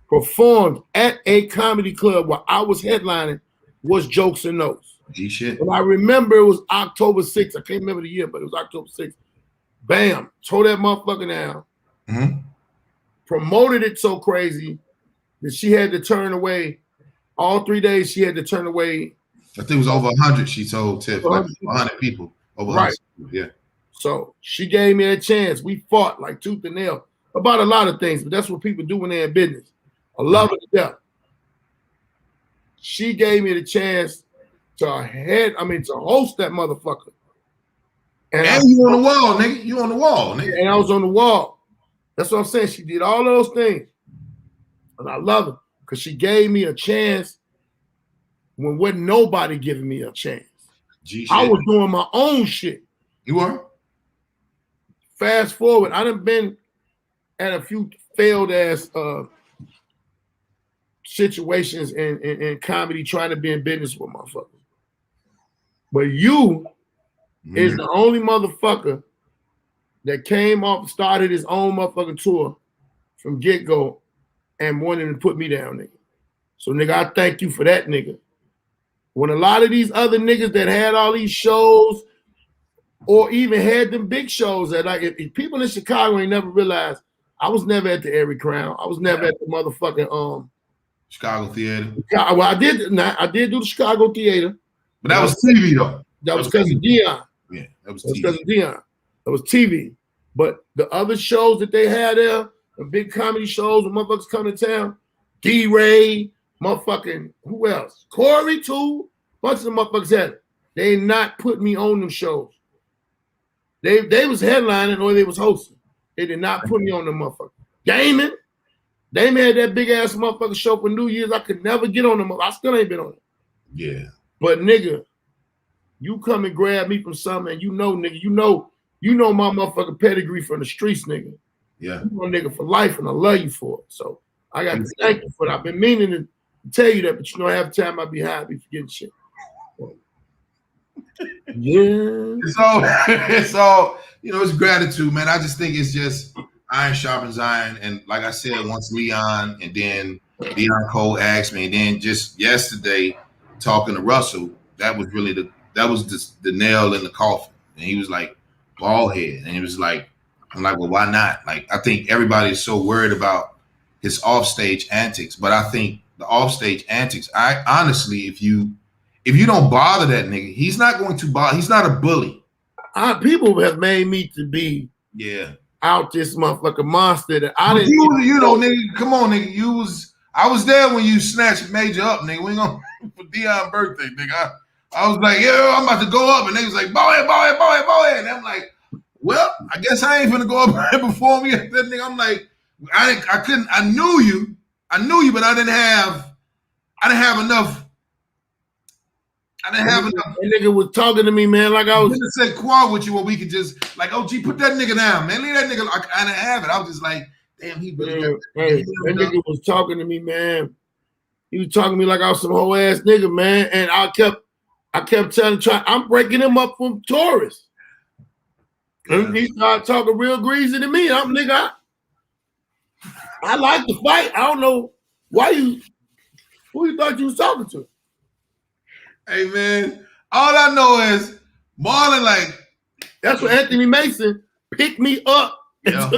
performed at a comedy club where I was headlining was Jokes and Notes. G-shit. And I remember it was October 6th. I can't remember the year, but it was October 6th. Bam. Tore that motherfucker down. Mm-hmm. Promoted it so crazy that she had to turn away. All 3 days she had to turn away. I think it was over 100. She told Tiff, like 100 people. Over 100 people, yeah. So she gave me a chance. We fought like tooth and nail about a lot of things, but that's what people do when they're in business. I love it to death. She gave me the chance to host that motherfucker. And you on the wall, nigga. You on the wall, nigga. And I was on the wall. That's what I'm saying. She did all those things. And I love it because she gave me a chance when wasn't nobody giving me a chance. I was doing my own shit. You were? Fast forward, I done been at a few failed ass situations in comedy trying to be in business with motherfuckers. But you is the only motherfucker that came off, started his own motherfucking tour from get-go and wanted to put me down, nigga. So, nigga, I thank you for that, nigga. When a lot of these other niggas that had all these shows or even had them big shows that if people in Chicago ain't never realized, I was never at the Airy Crown. I was never at the motherfucking Chicago Theater. Well, I did do the Chicago Theater. But that was TV though. That was because of Dion. Yeah, that was because of Dion. That was TV. But the other shows that they had there, the big comedy shows when motherfuckers come to town, D-Ray, motherfucking, who else? Corey too. Bunch of the motherfuckers had it. They not put me on them shows. They was headlining or they was hosting. They did not put me on them motherfuckers. Damon had that big ass motherfucking show for New Year's. I could never get on them. I still ain't been on it. Yeah. But nigga, you come and grab me from something and nigga, you know my motherfucking pedigree from the streets, nigga. Yeah. You my nigga for life and I love you for it. So I got to thank you for that. I've been meaning to tell you that, but half the time I be high, I be forgetting shit. Yeah. It's all, it's gratitude, man. I just think it's just iron sharpens iron. And like I said, once Leon and then Leon Cole asked me, and then just yesterday talking to Russell, that was really the nail in the coffin. And he was like, Baldhead. And he was like, I'm like, well, why not? Like, I think everybody is so worried about his offstage antics, but I think the offstage antics, I honestly, if you don't bother that nigga, he's not going to bother. He's not a bully. People have made me to be out this motherfucker monster that I didn't. Nigga, come on, nigga. I was there when you snatched Major up, nigga. We ain't gonna for Dion's birthday, nigga. I was like, yo, I'm about to go up, and they was like, Baldhead. And I'm like, well, I guess I ain't gonna go up there before me. That nigga, I'm like, I knew you, but I didn't have enough. That nigga was talking to me, man, like I was. I didn't say quarrel with you, where we could just like, oh, gee, put that nigga down, man. Leave that nigga. I didn't have it. I was just like, damn, he really. That nigga was talking to me, man. He was talking to me like I was some whole ass nigga, man. And I kept I'm breaking him up from tourists. And he started talking real greasy to me. I'm nigga. I like to fight. I don't know who you thought you was talking to. Hey man, all I know is Marlon, like, that's what Anthony Mason picked me up. Yeah.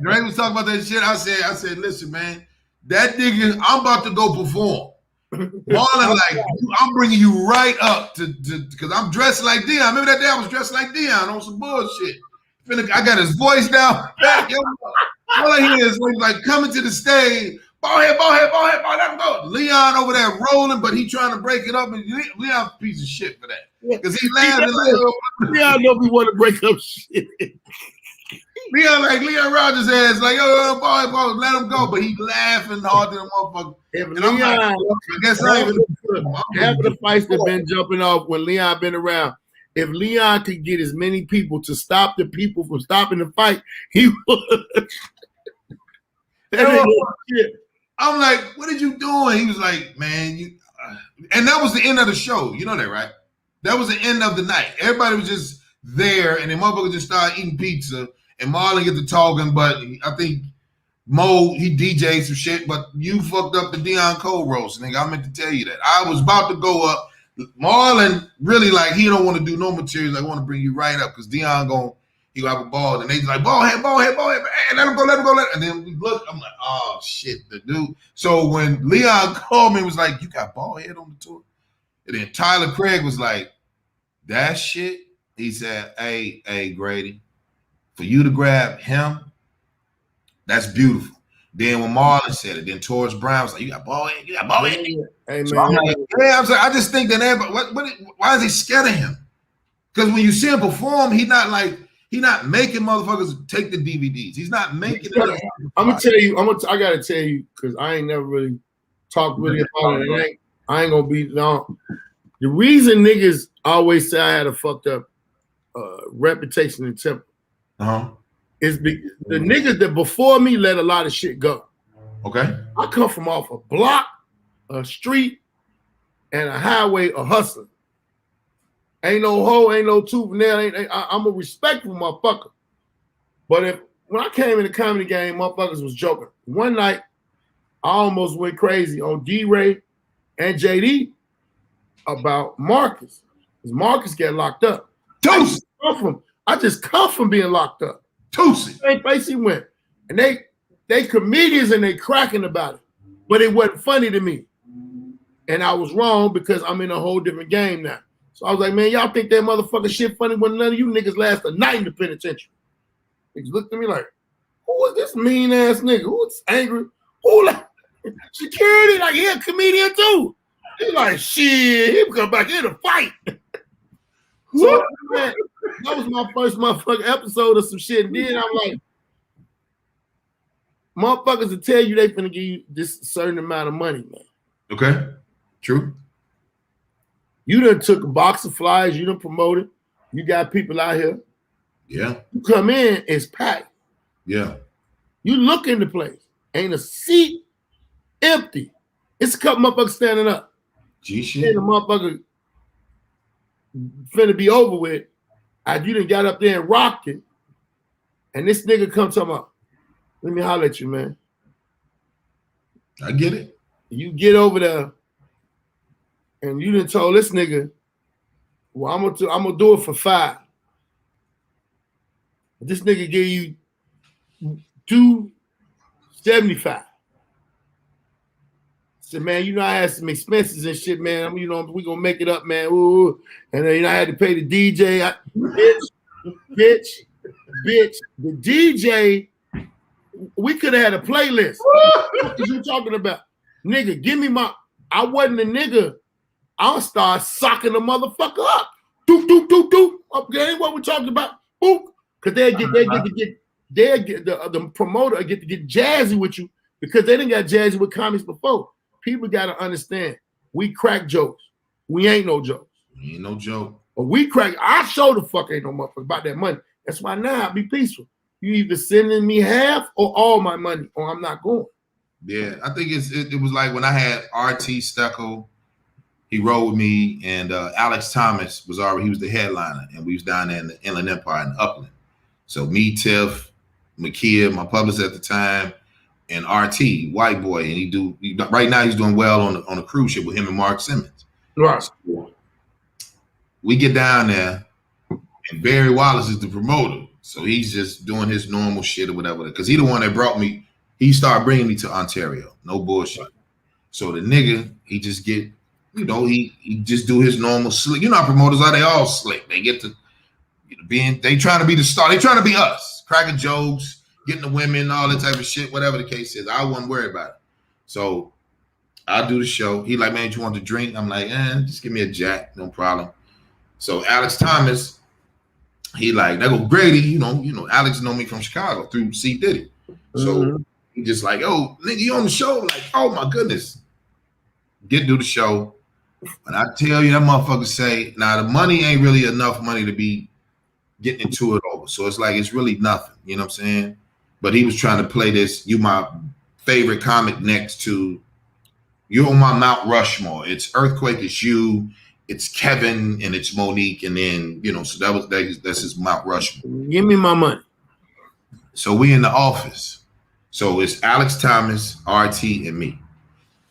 Grady was talking about that shit. I said, listen, man, that nigga, I'm about to go perform. Marlon, like, I'm bringing you right up to because I'm dressed like Dion. Remember that day I was dressed like Dion on some bullshit. I got his voice down. All I hear is like coming to the stage. Baldhead, let him go. Leon over there rolling, but he trying to break it up. And Leon's a piece of shit for that. Because he laughing like, Leon know we want to break up shit. Leon Rogers ass, like, yo, Baldhead, let him go. But he laughing hard to the motherfucker. And Leon, I guess I even half of the fights that been jumping off when Leon been around. If Leon could get as many people to stop the people from stopping the fight, he would. I'm like, what are you doing? He was like, man, and that was the end of the show. You know that, right? That was the end of the night. Everybody was just there, and the motherfucker just started eating pizza, and Marlon get to talking, but I think Mo, he DJ'd some shit, but you fucked up the Dion Cole roast, nigga. I meant to tell you that. I was about to go up. Marlon really, like, he don't want to do no materials. I want to bring you right up, because Dion he gonna have a ball, and they like, Baldhead, hey, let him go. And then we look, I'm like, oh shit, the dude. So when Leon called me and was like, you got Baldhead on the tour? And then Tyler Craig was like, that shit, he said, hey, Grady, for you to grab him, that's beautiful. Then when Marlon said it, then Torres Brown was like, you got Baldhead. Hey, so I'm like, yeah, I just think that everybody, why is he scared of him? Because when you see him perform, he's not making motherfuckers take the DVDs. He's not making it. I'm gonna tell you. I gotta tell you, because I ain't never really talked really about it. I ain't gonna be long. The reason niggas always say I had a fucked up reputation in Temple is the niggas that before me let a lot of shit go. Okay, I come from off a block, a street, and a highway, a hustler. Ain't no hoe, ain't no tooth nail. I'm a respectful motherfucker. But when I came in the comedy game, motherfuckers was joking. One night, I almost went crazy on D-Ray and JD about Marcus. Because Marcus got locked up. I just come from being locked up. Same place he went. And they comedians and they cracking about it. But it wasn't funny to me. And I was wrong because I'm in a whole different game now. So I was like, man, y'all think that motherfucking shit funny when none of you niggas last a night in the penitentiary. Niggas looked at me like, who is this mean ass nigga? Who's angry? Who like security? Like, he a comedian too. He's like, shit, he come back here to fight. So man, that was my first motherfucking episode of some shit. And then I'm like, motherfuckers will tell you they finna give you this certain amount of money, man. Okay, true. You done took a box of flyers, you done promoted. You got people out here. Yeah. You come in, it's packed. Yeah. You look in the place. Ain't a seat empty. It's a couple motherfuckers standing up. G And shit. the motherfucker finna be over with. You done got up there and rocked it. And this nigga come talking about, let me holler at you, man. I get it. You get over there and you done told this nigga, well, I'm gonna do it for $5. This nigga give you $275. Said, man, you know I had some expenses and shit, man. We gonna make it up, man. Ooh. And then I had to pay the DJ. Bitch. The DJ, we could have had a playlist. What are you talking about? Nigga, give me I wasn't a nigga. I'll start socking the motherfucker up. Doop, doop, doop, doop. Okay, ain't what we're talking about. Boop. Cause the promoter get to get jazzy with you because they didn't got jazzy with comics before. People gotta understand, we crack jokes. We ain't no jokes. Ain't no joke. But we crack. I show the fuck ain't no motherfucker about that money. That's why now I be peaceful. You either sending me half or all my money, or I'm not going. Yeah, I think it was like when I had RT Steckel, he rode with me, and Alex Thomas was he was the headliner, and we was down there in the Inland Empire in Upland. So me, Tiff, Makia, my publicist at the time, and RT, white boy, and right now he's doing well on a cruise ship with him and Mark Simmons. Right. So we get down there, and Barry Wallace is the promoter, so he's just doing his normal shit or whatever. Because he the one that brought me. He started bringing me to Ontario. No bullshit. So the nigga, he just get, he just do his normal slick. You know how promoters are, they all slick. They get to they trying to be the star. They trying to be us. Cracking jokes, getting the women, all that type of shit, whatever the case is. I wasn't worried about it. So I do the show. He like, man, you want to drink? I'm like, just give me a Jack, no problem. So Alex Thomas, he like, that go Grady, you know, Alex know me from Chicago through C Diddy. So he just like, oh, nigga, you on the show? Like, oh my goodness. Do the show. And I tell you, that motherfucker say, now the money ain't really enough money to be getting into it over. So it's like, it's really nothing. You know what I'm saying? But he was trying to play this, you my favorite comic next to, you're on my Mount Rushmore. It's Earthquake, it's you, it's Kevin, and it's Monique. And then, so that's his Mount Rushmore. Give me my money. So we in the office. So it's Alex Thomas, RT, and me.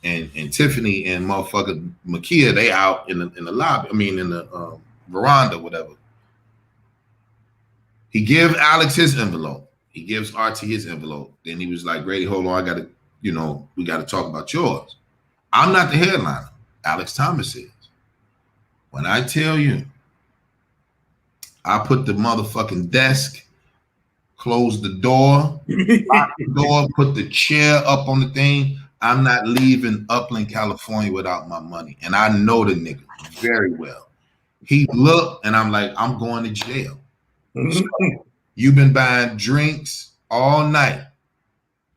And Tiffany and motherfucker Makia, they out in the lobby. I mean, in the veranda, whatever. He gives Alex his envelope. He gives RT his envelope. Then he was like, Grady, hold on, I gotta, we gotta talk about yours. I'm not the headliner. Alex Thomas is. When I tell you, I put the motherfucking desk, close the door, lock the door, put the chair up on the thing. I'm not leaving Upland, California without my money. And I know the nigga very well. He looked and I'm like, I'm going to jail. So, you've been buying drinks all night.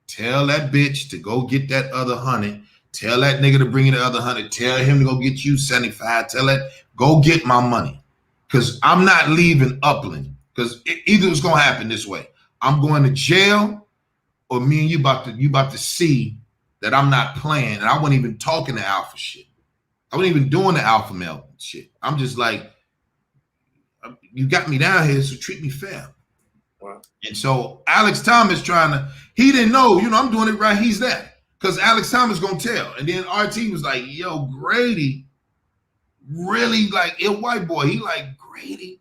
Tell that bitch to go get that other 100. Tell that nigga to bring you the other 100. Tell him to go get you 75. Tell that, go get my money. Because I'm not leaving Upland. Because either it's going to happen this way. I'm going to jail, or me and you about to see that I'm not playing. And I wasn't even talking the alpha shit. I wasn't even doing the alpha male shit. I'm just like, you got me down here, so treat me fair. Wow. And so Alex Thomas he didn't know, I'm doing it right. He's there. Because Alex Thomas gonna tell. And then RT was like, yo, Grady, really like a white boy. He like, Grady,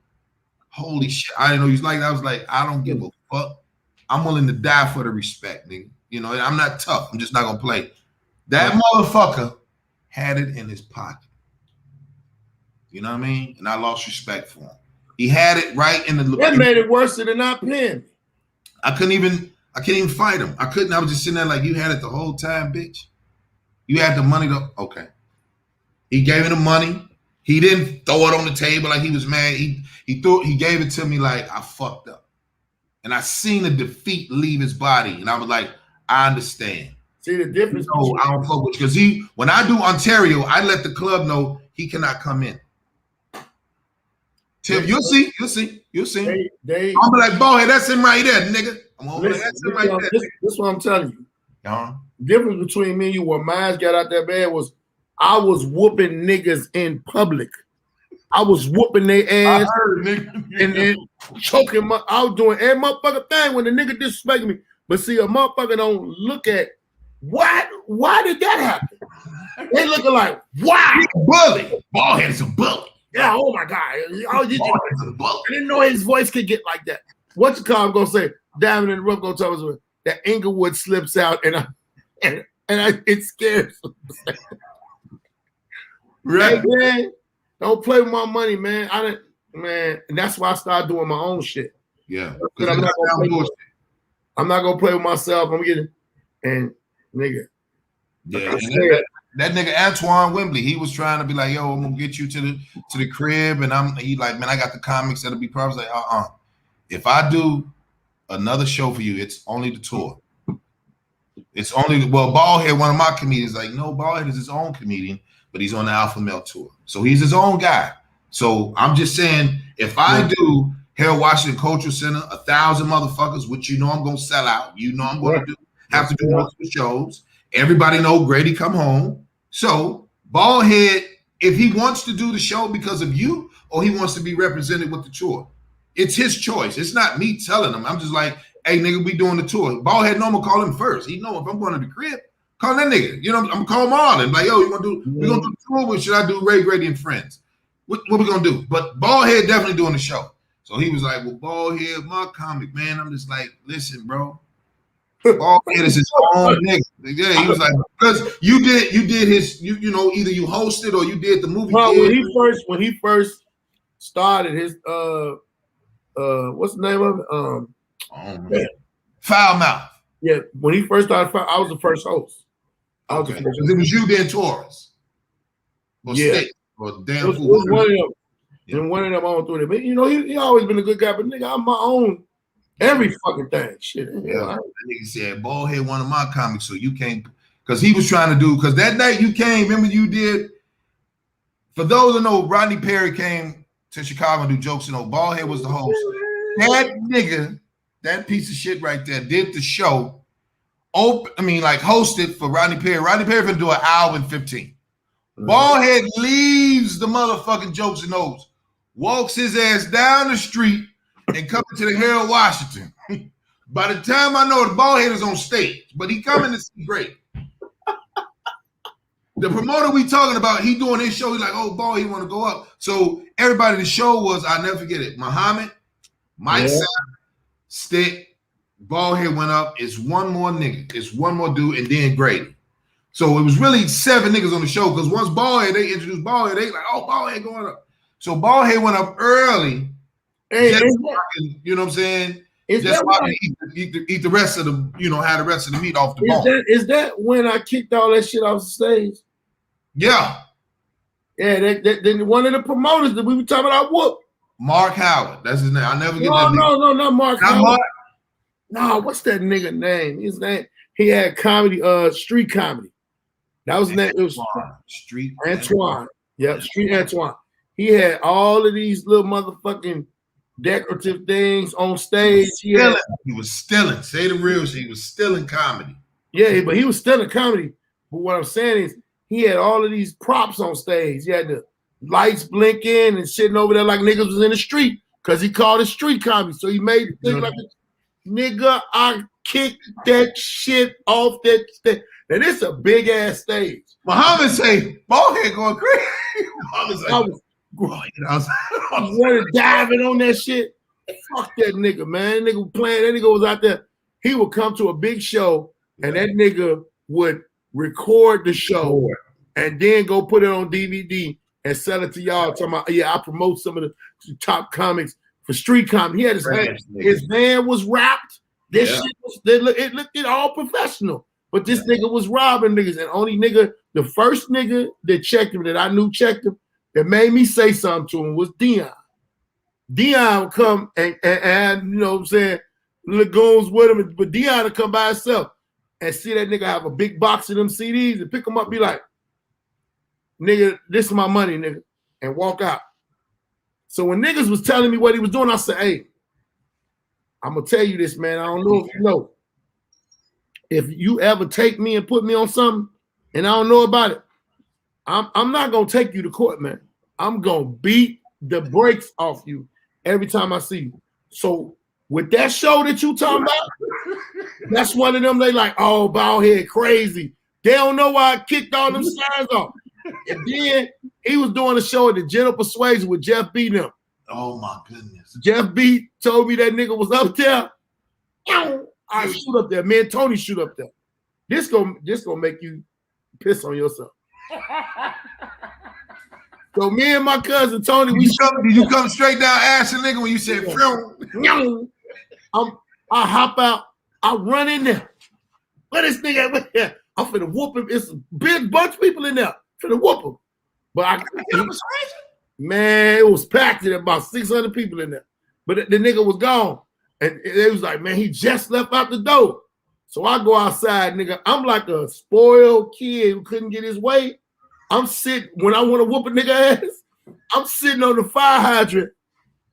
holy shit. I didn't know he was like that. I was like, I don't give a fuck. I'm willing to die for the respect, nigga. I'm not tough. I'm just not gonna play. That motherfucker had it in his pocket. You know what I mean? And I lost respect for him. He had it right in the. That made it worse than not paying. I couldn't even fight him. I couldn't. I was just sitting there like, you had it the whole time, bitch. You had the money to. Okay. He gave me the money. He didn't throw it on the table like he was mad. He gave it to me like I fucked up. And I seen the defeat leave his body. And I was like, I understand. See the difference? No, I don't fuck with you. Because when I do Ontario, I let the club know he cannot come in. Tim, you'll see. I'm be like, Baldhead, that's him right there, nigga. That's him right there. This is what I'm telling you. Difference between me and you, when mine got out that bad was I was whooping niggas in public. I was whooping their ass and choking my. I was doing every motherfucking thing when the nigga disrespected me. But see, a motherfucker don't look at what. Why did that happen? They looking like, wow, bully. Baldhead is a bully. Yeah, oh my God. I didn't know his voice could get like that. What you call him gonna say? Diamond and the Rough gonna tell us that Inglewood slips out and it scares him. Right, hey, man. Don't play with my money, man. And that's why I started doing my own shit. Yeah. I'm not gonna play with myself. I'm getting and nigga. Yeah, that nigga Antoine Wembley, he was trying to be like, yo, I'm gonna get you to the crib, and he like, man, I got the comics that'll be probably like, if I do another show for you, it's only the tour. It's only Baldhead, one of my comedians, like, no, Baldhead is his own comedian, but he's on the Alpha Male tour, so he's his own guy. So I'm just saying, if I do Harold Washington Cultural Center, 1,000 motherfuckers, which you know I'm gonna sell out, you know I'm gonna have to do multiple shows. Everybody know Grady come home. So Baldhead, if he wants to do the show because of you, or he wants to be represented with the tour, it's his choice. It's not me telling him. I'm just like, hey, nigga, we doing the tour. Baldhead know I'm gonna call him first. He know if I'm going to the crib, call that nigga. You know, I'm gonna call Marlon. Like, yo, we gonna do the tour? What should I do? Ray, Grady, and Friends. What we gonna do? But Baldhead definitely doing the show. So he was like, well, Baldhead, my comic, man. I'm just like, listen, bro. Baldhead is his own nigga. Yeah, he was like, because you did his, you know, either you hosted or you did the movie. Well, when he first started his what's the name of it? Foul Mouth. Yeah, when he first started, I was the first host. Okay, it was you then Taurus. Or Stick, or damn it was one of them. Yeah. And one of them on through it. But you know, he always been a good guy, but nigga, I'm my own. Every fucking thing. Shit. Yeah. That nigga said, Baldhead one of my comics, so you can't, because he was trying to do, because that night you came, remember you did, for those that know, Rodney Perry came to Chicago and do jokes, you know, Baldhead was the host. That nigga, that piece of shit right there, did the show, hosted for Rodney Perry. Rodney Perry gonna do an hour and 15. Baldhead leaves the motherfucking jokes and those, walks his ass down the street, and coming to the Harold Washington. By the time I know the Baldhead is on stage, but he coming to see Grady. The promoter we talking about, he doing his show. He's like, oh, Bald, he want to go up. So everybody in the show was, I'll never forget it, Muhammad, Mike Sapp, Stick, Baldhead went up. It's one more nigga. It's one more dude, and then Grady. So it was really 7 niggas on the show, because once Baldhead, they introduced Baldhead, they like, oh, Baldhead going up. So Baldhead went up early. Hey, you know what I'm saying? Just eat the rest of the, you know, have the rest of the meat off the bone. Is that when I kicked all that shit off the stage? Yeah. Yeah, then one of the promoters that we were talking about, whoop. Mark Howard. That's his name. I'll never get that name. No, not Mark Howard. No, what's that nigga name? His name, he had comedy, street comedy. That was name. It was Street Antoine. Yep, Street Antoine. He had all of these little motherfucking decorative things on stage. He was stealing. Say the real shit. He was stealing comedy. Yeah, but he was stealing comedy. But what I'm saying is, he had all of these props on stage. He had the lights blinking and sitting over there like niggas was in the street, because he called it street comedy. So he made the thing like, nigga, I kicked that shit off that stage. And it's a big ass stage. Muhammad say, Baldhead going crazy. Muhammad say, I was running, diving on that shit. Fuck that nigga, man. That nigga playing. That nigga was out there. He would come to a big show, and that nigga would record the show and then go put it on DVD and sell it to y'all. Talking about, yeah, I promote some of the top comics for street comedy. He had his van was wrapped. This shit was, it looked all professional. But this nigga was robbing niggas, and only nigga, the first nigga that checked him, that I knew checked him, that made me say something to him was Dion. Dion would come and you know what I'm saying, Lagoons with him, but Dion would come by himself and see that nigga have a big box of them CDs and pick them up, be like, nigga, this is my money, nigga, and walk out. So when niggas was telling me what he was doing, I said, hey, I'm gonna tell you this, man. I don't know if you know. If you ever take me and put me on something and I don't know about it, I'm not gonna take you to court, man. I'm gonna beat the brakes off you every time I see you. So with that show that you talking about, that's one of them. They like, oh, Baldhead crazy. They don't know why I kicked all them signs off. And then he was doing a show at the Gentle Persuasion with Jeff B. Them. Oh my goodness. Jeff B told me that nigga was up there. I shoot up there. Me and Tony shoot up there. This gonna make you piss on yourself. So me and my cousin Tony, did you come straight down ass and nigga when you said I hop out, I run in there. Where this nigga at? I'm finna whoop him. It's a big bunch of people in there. Finna whoop him. But man, it was packed in there, about 600 people in there. But the nigga was gone. And it was like, man, he just left out the door. So I go outside, nigga. I'm like a spoiled kid who couldn't get his way. I'm sitting, when I want to whoop a nigga ass, I'm sitting on the fire hydrant.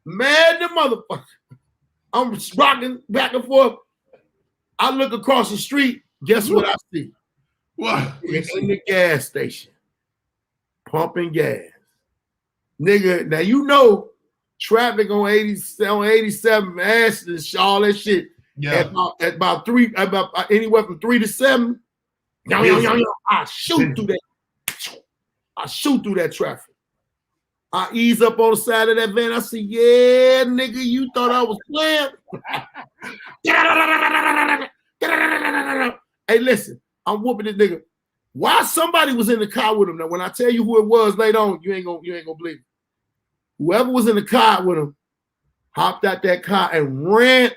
Mad the motherfucker. I'm rocking back and forth. I look across the street. Guess what I see? What? It's in the gas station. Pumping gas. Nigga, now you know traffic on 87, Ashton, all that shit. Yeah. At about anywhere from 3 to 7. I shoot through that. I shoot through that traffic. I ease up on the side of that van. I say, yeah, nigga, you thought I was playing? Hey, listen, I'm whooping this nigga. Why somebody was in the car with him? Now, when I tell you who it was later on, you ain't gonna believe it. Whoever was in the car with him hopped out that car and ran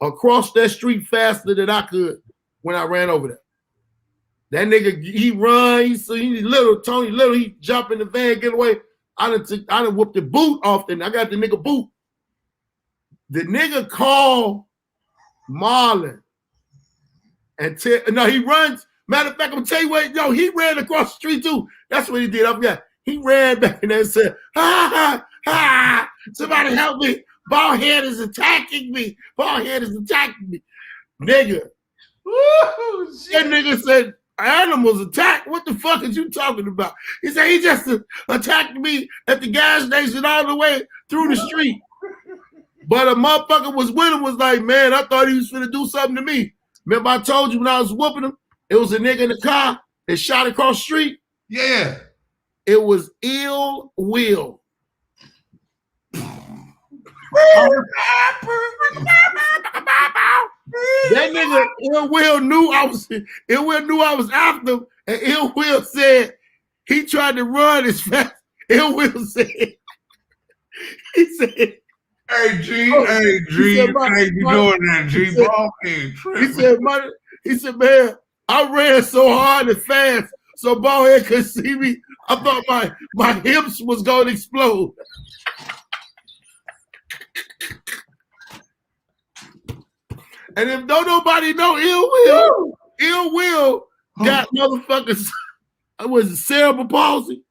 across that street faster than I could when I ran over there. That nigga, he run, he little, Tony little, he jump in the van, get away. I done whooped the boot off then. I got the nigga boot. The nigga called Marlon and he runs. Matter of fact, I'm gonna tell you what, he ran across the street too. That's what he did. I forgot. He ran back in there and said, somebody help me. Baldhead is attacking me. Baldhead is attacking me. Nigga. Woo, that nigga said, animals attack? What the fuck is you talking about? He said he just attacked me at the gas station all the way through the street. But a motherfucker was with him, was like, man, I thought he was finna do something to me. Remember I told you when I was whooping him, it was a nigga in the car that shot across the street? Yeah. It was Ill Will. That nigga Ill Will knew I was after him, and Ill Will said he tried to run as fast. Ill Will said, he said, hey G, you doing that, G, bro? He said, man, I ran so hard and fast so Baldhead could see me. I thought my hips was gonna explode. And if don't nobody know Ill Will got motherfuckers. Was it cerebral palsy?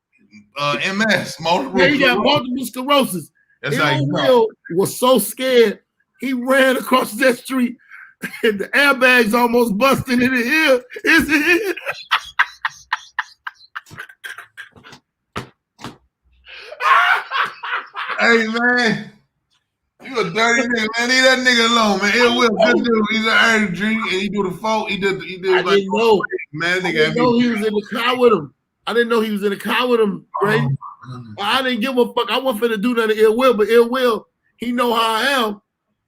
MS, multiple. Yeah, he got multiple sclerosis. That's Ill Will was so scared he ran across that street, and the airbags almost busted in his ear. Hey man. You a dirty nigga, man. Leave that nigga alone, man. Ill Will, good dude. He's an early G, and he do the folk. He did. I like, didn't know. Man, I didn't know he was in the car with him. I didn't know he was in the car with him, Grady. I didn't give a fuck. I wasn't finna do nothing to Ill Will, but Ill Will, he know how I am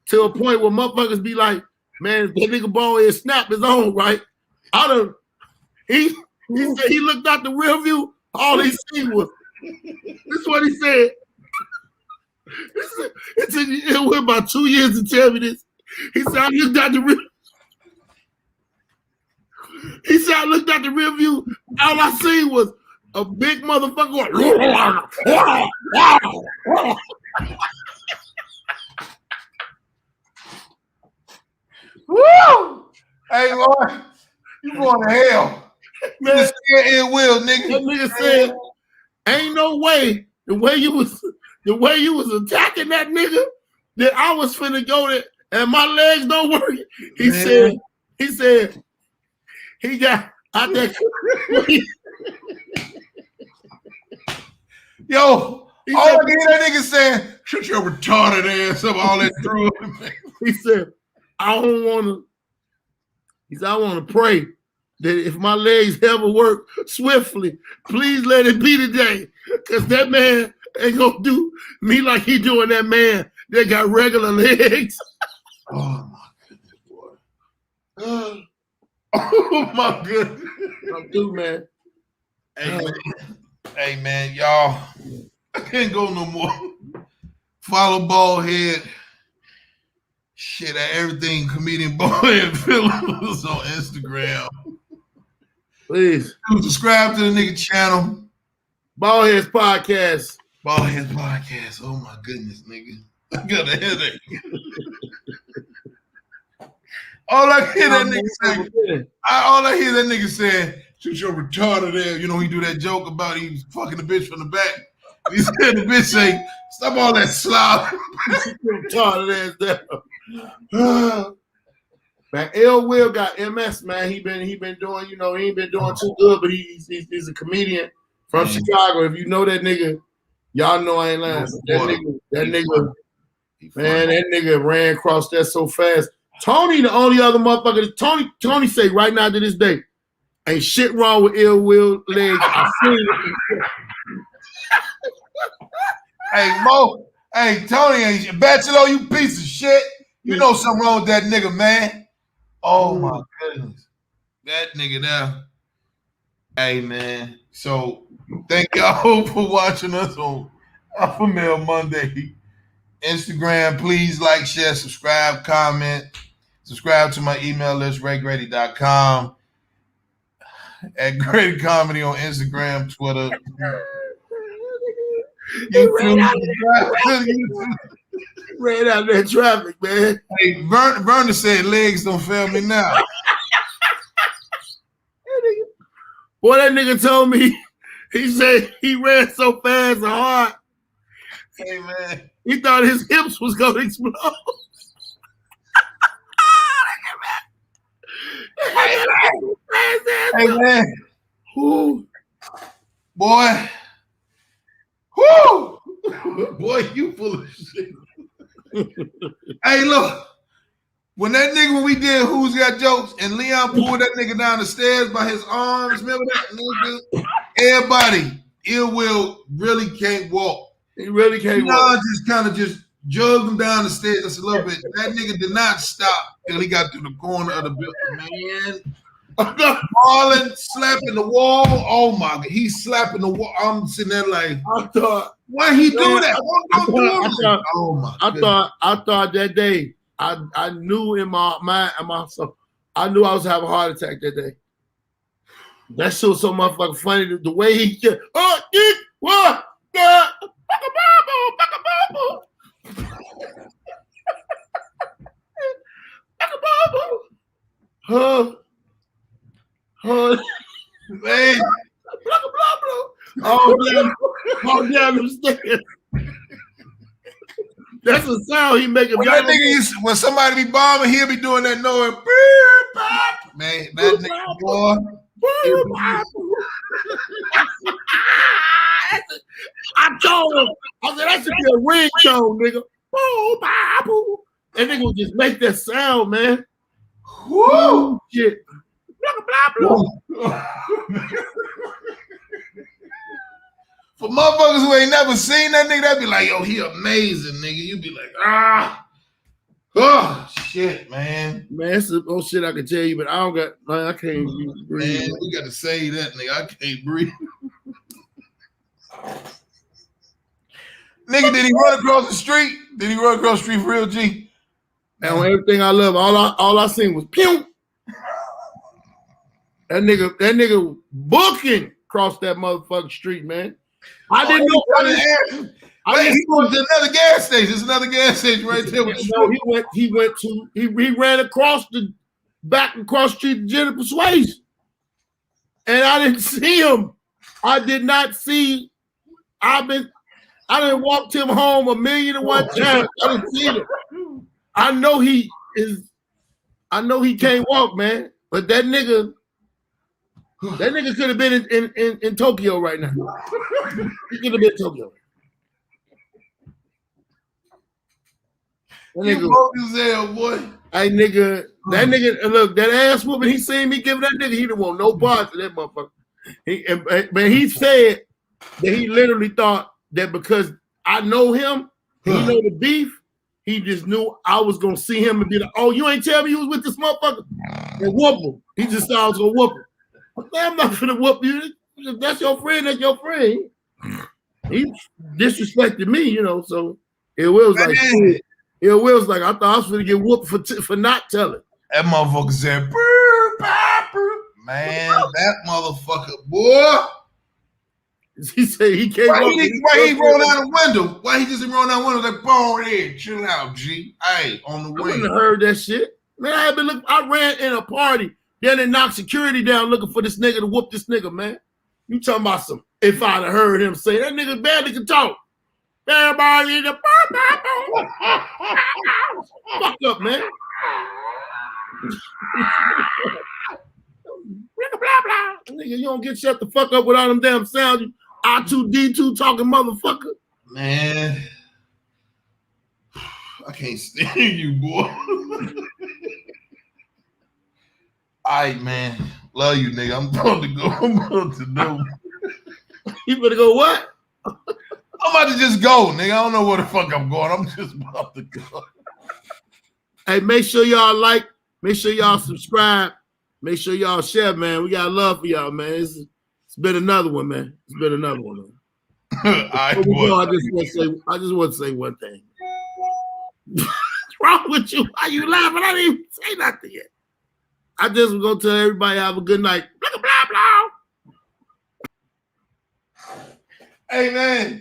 to a point where motherfuckers be like, man, that nigga Baldhead snap his own, right? He said he looked out the rear view, all he seen was, this is what he said. It went about 2 years to tell me this. He said, I looked out the rear. He said, I looked out the rear view. All I seen was a big motherfucker going. Woo! Hey, boy, you going to hell. Man, you scared Ill Will, nigga. That nigga said, ain't no way the way you was attacking that nigga that I was finna go there and my legs don't work. He said he got out there. Yo, all I hear that nigga saying, shut your retarded ass up, all that through. He said, I want to pray that if my legs ever work swiftly, please let it be today. Because that man ain't going to do me like he doing that man that got regular legs. Oh, my goodness, boy. Oh, my goodness. I'm through, man. Hey, man, y'all. I can't go no more. Follow Baldhead. Shit, everything comedian Baldhead Phillips on Instagram. Please. Subscribe to the nigga channel. Baldhead's podcast. Baldhead's podcast. Oh my goodness, nigga. I got a headache. All I hear that nigga saying, shoot your retarded ass. You know, he do that joke about he fucking the bitch from the back. He said the bitch say, stop all that slop. Retarded ass down. Man, L. Will got MS, man. He been doing, you know, he ain't been doing too good, but he's a comedian from Chicago. If you know that nigga, y'all know I ain't lying. That nigga ran across that so fast. Tony, the only other motherfucker. Tony say right now to this day, ain't shit wrong with Ill Will legs. I seen it. Hey, Mo. Hey, Tony ain't bachelor, you piece of shit. You know something wrong with that nigga, man. Oh my goodness. That nigga there. Hey, man. So thank y'all for watching us on Alpha Male Monday. Instagram, please like, share, subscribe, comment. Subscribe to my email list, raygrady.com. At Grady Comedy on Instagram, Twitter. Ran out that traffic, man. Hey, Vernon said legs don't fail me now. Boy, that nigga told me, he said he ran so fast and hard. Hey, man. He thought his hips was going to explode. Hey, man. Who? Boy. Whoo! Boy, you full of shit. Hey, look. When we did Who's Got Jokes and Leon pulled that nigga down the stairs by his arms, remember that nigga? Everybody, Ill Will really can't walk. He really can't walk. Leon just kind of just jogged him down the stairs just a little bit. That nigga did not stop till he got to the corner of the building, man. Marlon slapping the wall. Oh my God, he's slapping the wall. I'm sitting there like, I thought, why he do that? I thought that day, I knew in my mind and myself, I knew I was having a heart attack that day. That shit was so motherfucking funny. The way he said, what? Man. Oh, down the stairs. That's the sound he making. When somebody be bombing, he'll be doing that noise. Man, that nigga boy. I told him, I said, that should be a ringtone, nigga. That nigga would just make that sound, man. Woo! Shit. For motherfuckers who ain't never seen that nigga, that be like, yo, he amazing, nigga. You be like, oh shit, man. Man, it's some shit I can tell you, but I don't got, man, I can't breathe. Man, we got to say that, nigga. I can't breathe. Nigga, did he run across the street? Did he run across the street for real, G? And on everything I love, all I seen was pew. That nigga booking across that motherfucking street, man. I didn't know. He went to another gas station. There's another gas station right there. No, he ran across the street to Jennifer Swayze. And I didn't see him. I did not see. I didn't walk him home 1,000,001 times. I didn't see him. I know he can't walk, man. But that nigga, That nigga could have been in Tokyo right now. He could have been in Tokyo. That You nigga, broke his hell, boy. hey nigga, that nigga, look, that ass whooping he seen me giving that nigga, he didn't want no parts of that motherfucker. But he said that he literally thought that because I know him, and he know the beef, he just knew I was gonna see him and be like, oh, you ain't tell me you was with this motherfucker? And whoop him. He just thought I was gonna whoop him. Man, I'm not gonna whoop you. If that's your friend, that's your friend. He disrespected me, you know, so it was like, I thought I was gonna get whooped for not telling. That motherfucker said, brr, bah, brr. Man, that motherfucker, boy. He said he came Why up. he roll down the window? Why he just roll down the window like, ball head, chill out, G. Hey, on the I way. wouldn't have heard that shit. Man, I ran in a party, then they knocked security down looking for this nigga to whoop this nigga, man. You talking about some, if I'd have heard him say, that nigga barely can talk. Everybody in the fuck up, man. Nigga, you don't get shut the fuck up with all them damn sounds. You R2D2 talking motherfucker. Man, I can't stand you, boy. All right, man. Love you, nigga. I'm about to go. I'm about to know. You better go what? I'm about to just go, nigga. I don't know where the fuck I'm going. I'm just about to go. Hey, make sure y'all like. Make sure y'all subscribe. Make sure y'all share, man. We got love for y'all, man. It's been another one, man. It's been another one, man. I just want to say one thing. What's wrong with you? Why you laughing? I didn't even say nothing yet. I just was gonna tell everybody have a good night. Blah blah blah. Hey man.